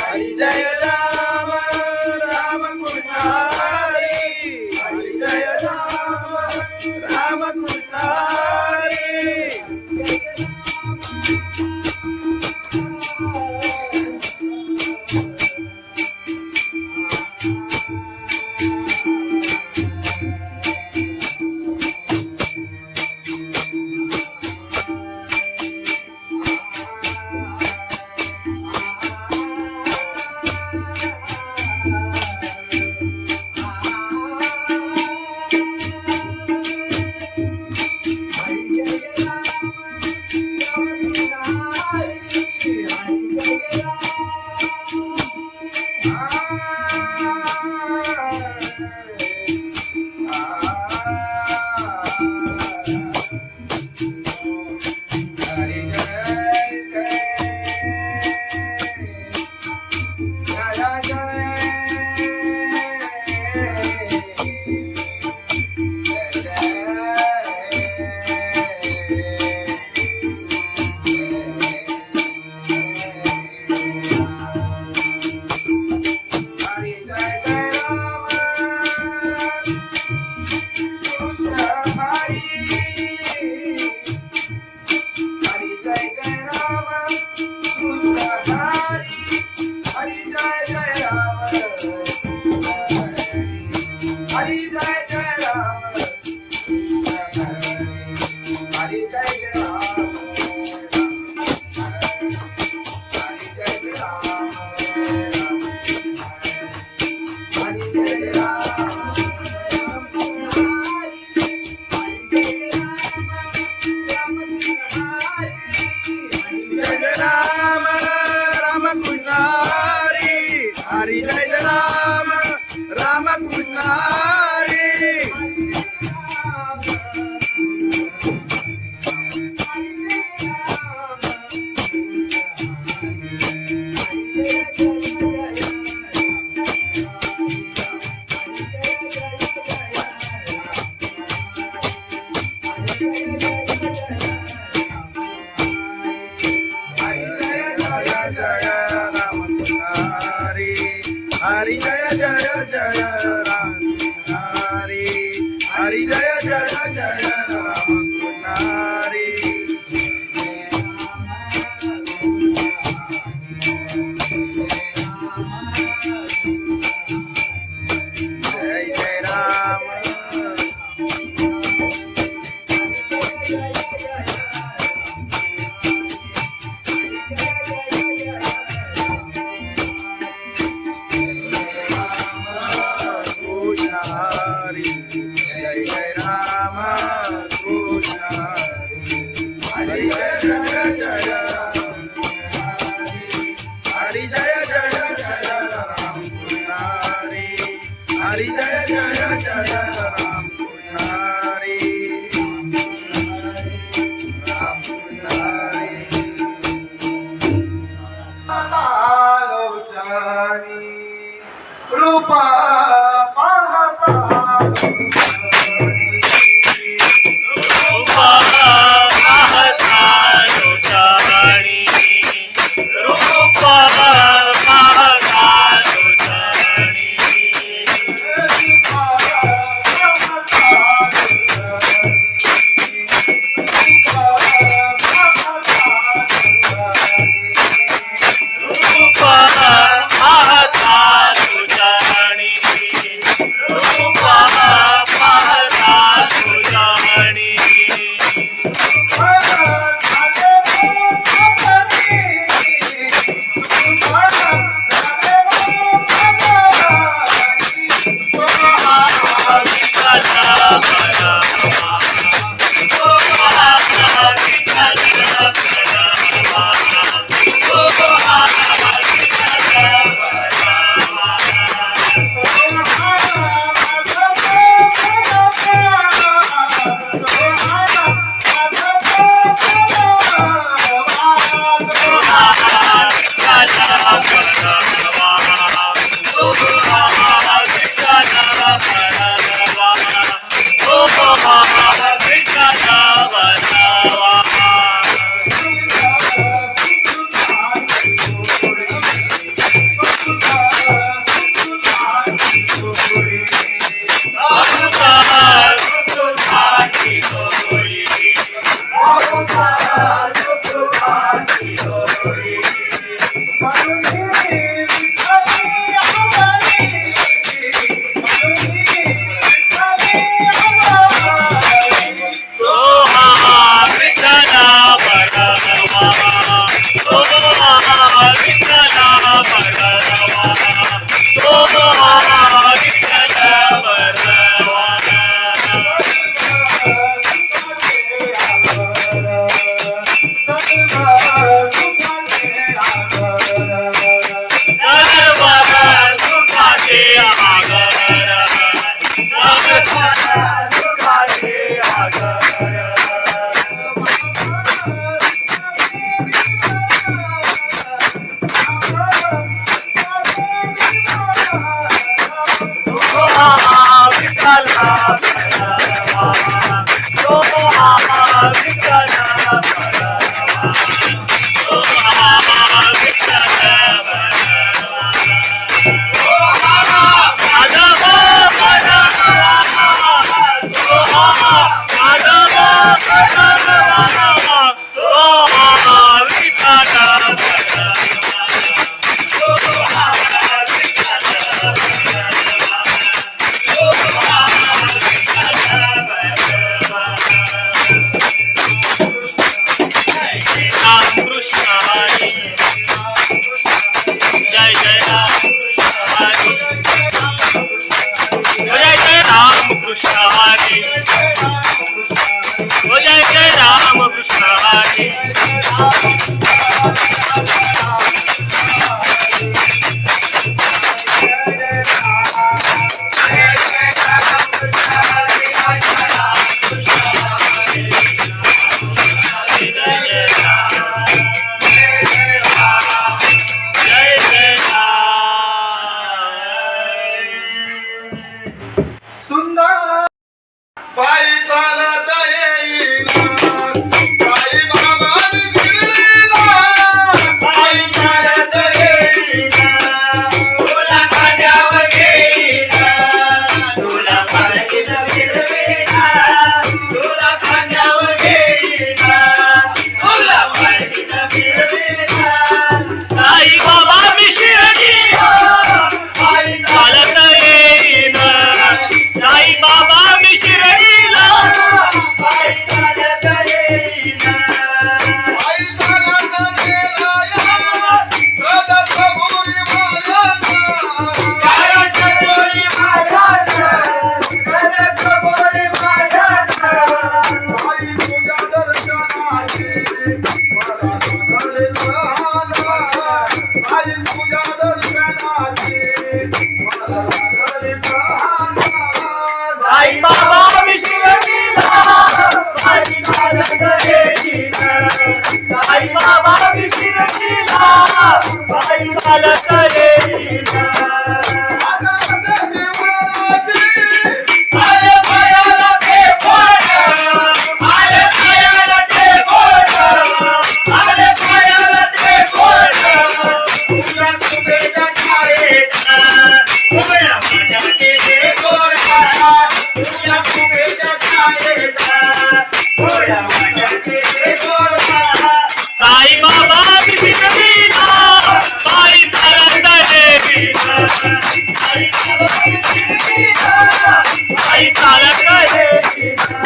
हरि जय राम राम कृष्ण हरि हरि जय राम राम कृष्ण हरि हरि जय राम राम कृष्ण हरि जय जय जय राम हरि हरि जय जय जय राम हरि जय जय राम हरि जय जय राम कृष्ण हरि जय जय जय हरि जय जय जय राम कृष्ण हरि जय जय जय राम कृष्ण राम कृष्ण आलोचनी रूपा रूपा बाबा विशिरतीला बाई चालत येईना आले पायाला ते बोट आले पायाला ते बोट आले पायाला ते बोट तुझ्या तुझ्या छायेचा उभ्या माझ्या केले गोरा तुझ्या तुझ्या छायेचा उभ्या माझ्या केले गोरा साई बाबा विशिरतीला बाई चालत येईना साई बाबा विशिरतीला बाई चालत येईना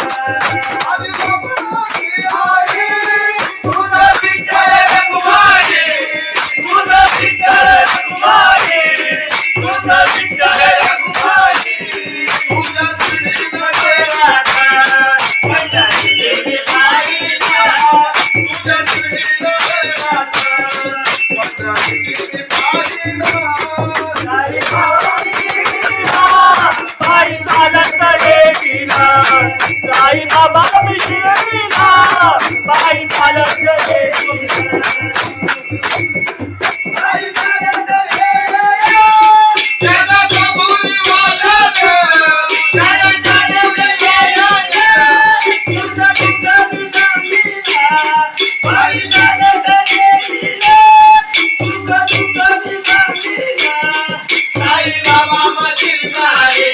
तुझं विठ्ठल रघुमाई तुझं विठ्ठल रघुमाई तुझं विठ्ठल रघुमाई तुझ्या श्रीनगरात माझ्या देवी बाईला तुझ्या श्रीनगरात माझ्या देवी बाईला साई बाबा विशिरतीला बाई चालत येईना साई बाबा विशिरतीला बाई चालत येईना बाई चालत येईना त्याला कबुली वालत त्याला चालवलं येईना तुझं तुझं विसामीला बाई चालत येईना तुझं तुझं विसामीला साई बाबा मधील सारे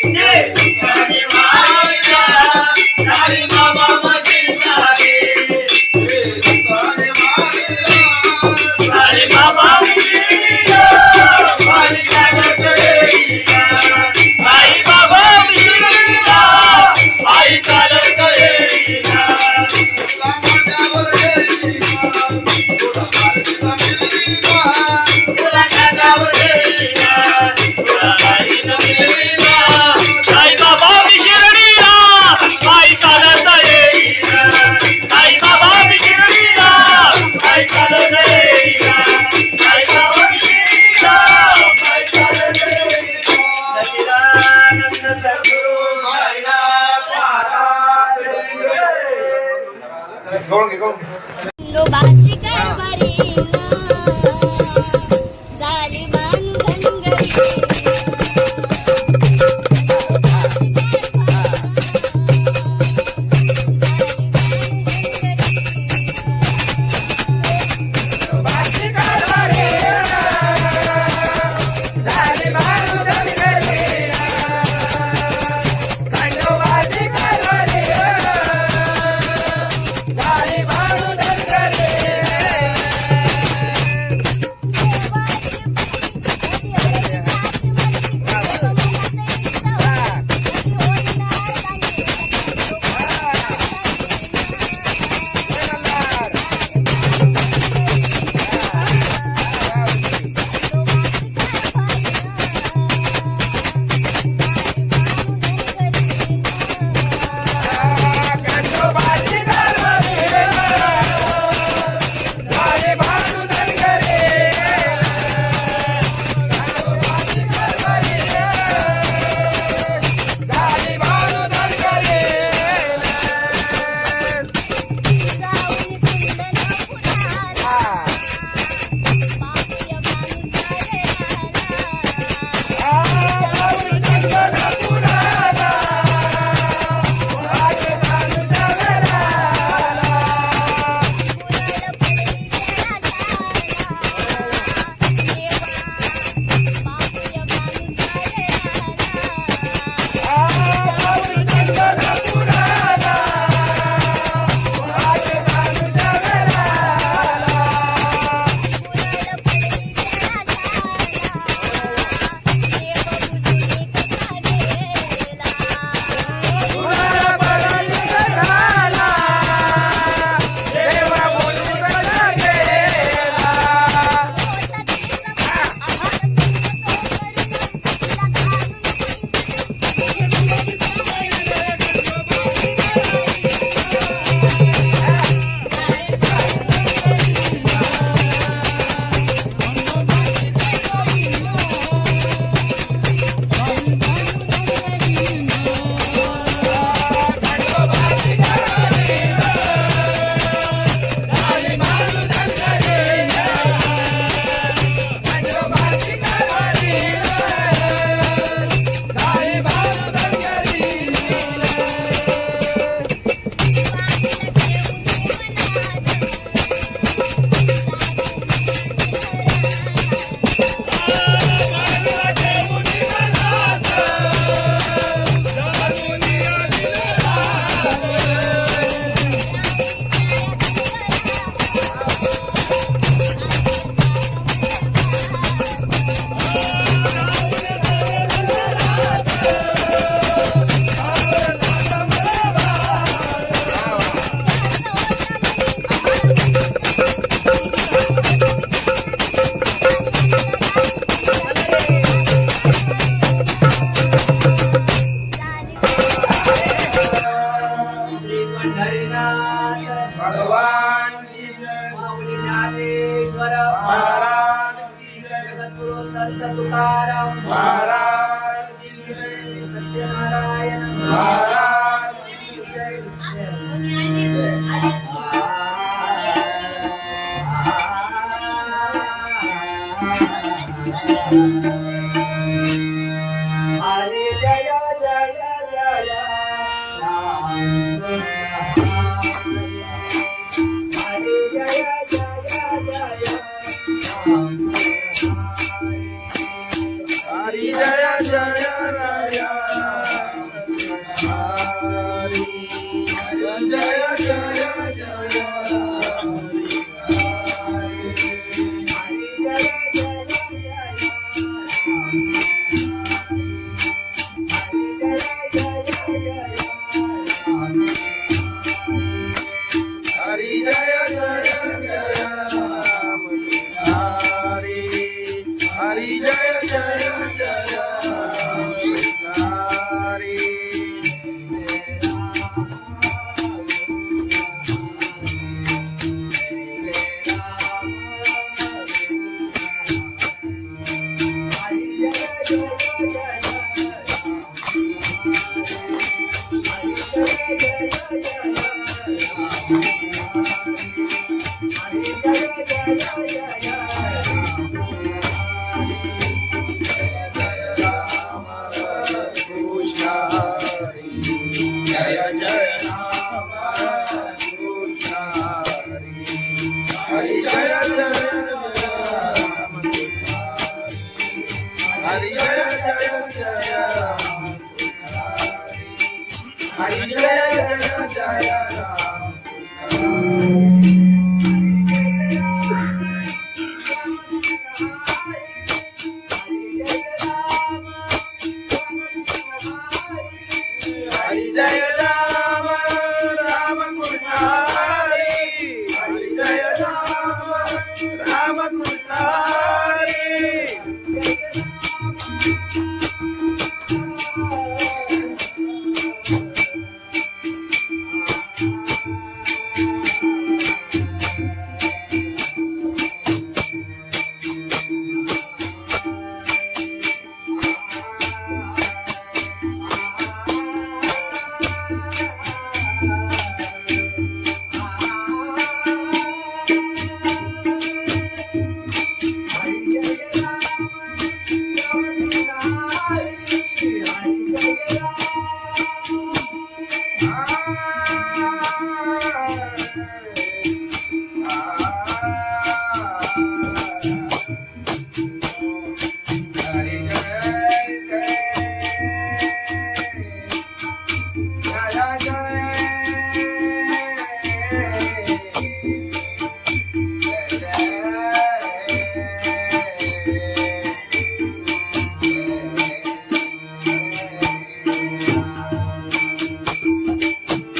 जे तुझ्याने मायला साई बाबा मधील सारे जे तुझ्याने मायला साई बाबा विशिरतीला बाई चालत येईना साई बाबा विशिरतीला बाई चालत येईना तुला माझ्यावर येईना तुला माझ्यावर येईना तुला माझ्यावर येईना तुला बाईनं मिळवीना साई बाबा विशिरतीला बाई चालत येईना साई बाबा विशिरतीला बाई चालत येईना साई बाबा विशिरतीला बाई चालत येईना सच्चिदानंद सद्गुरु साईनाथ महाराज खंडोबाची कारभारी झाली तुकाराम महाराज की जय, सत्यनारायण महाराज की जय. हरे जय जय जय राम हरे जय जय जय राम हरी जय जय राय हरी जय जय जय हरी जय जय जय राम हरी हरी जय जय जय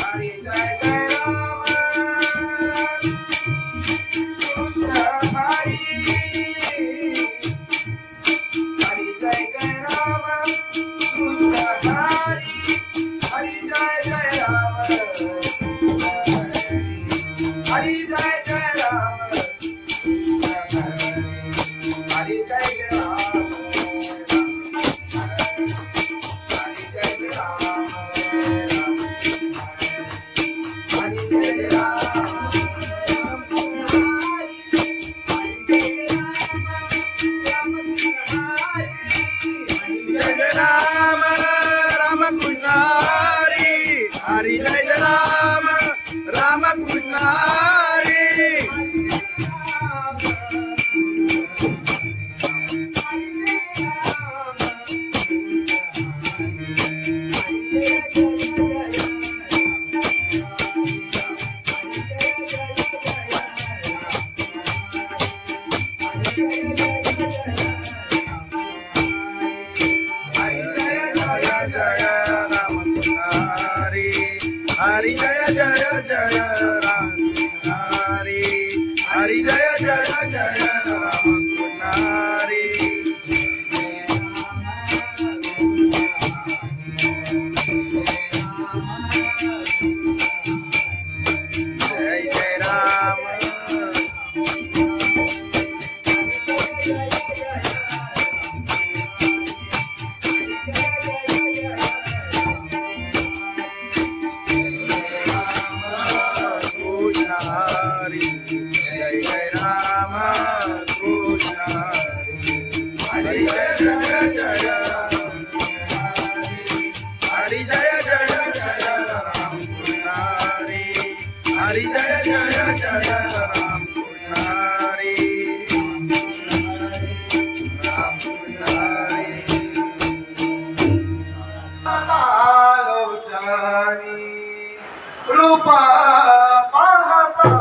हरी जय जय राम कृष्ण हरि जय जय राम हरि जय जय जय राम हरि जय जय जय राम हरि जय राम राम कृष्ण हरि हरि जय राम राम कृष्ण हरि हरि जय राम राम कृष्ण हरि हरि जय जय जय राम हरि हरि जय जय जय राम हरि जय जय राम हरी जय जय जय हरी जय जय जय राम कृष्ण हरी हरी जय जय जय राम कृष्ण हरी राम कृष्ण हरी आलोचनी रूपा पाहता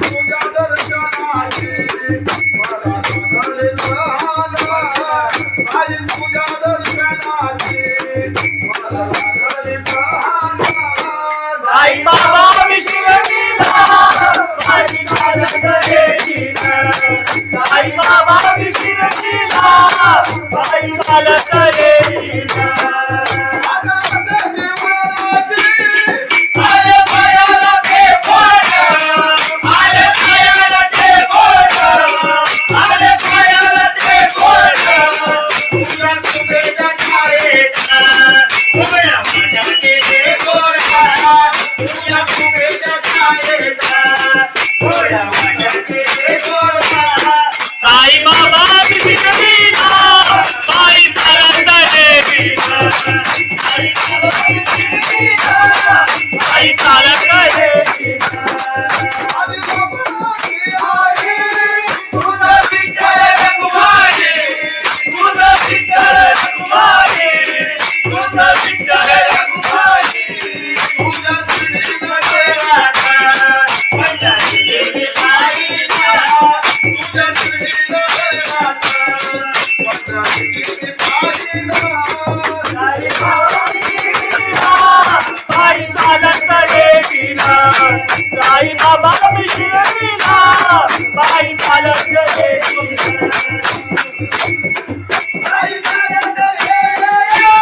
तुझ्या दर्शनाची मला लागले तहाना आई तुझ्या दर्शनाची मला लागले तहाना आई बाबा विशिरतीला आई मला करेलीला आई बाबा विशिरतीला आई मला करेलीला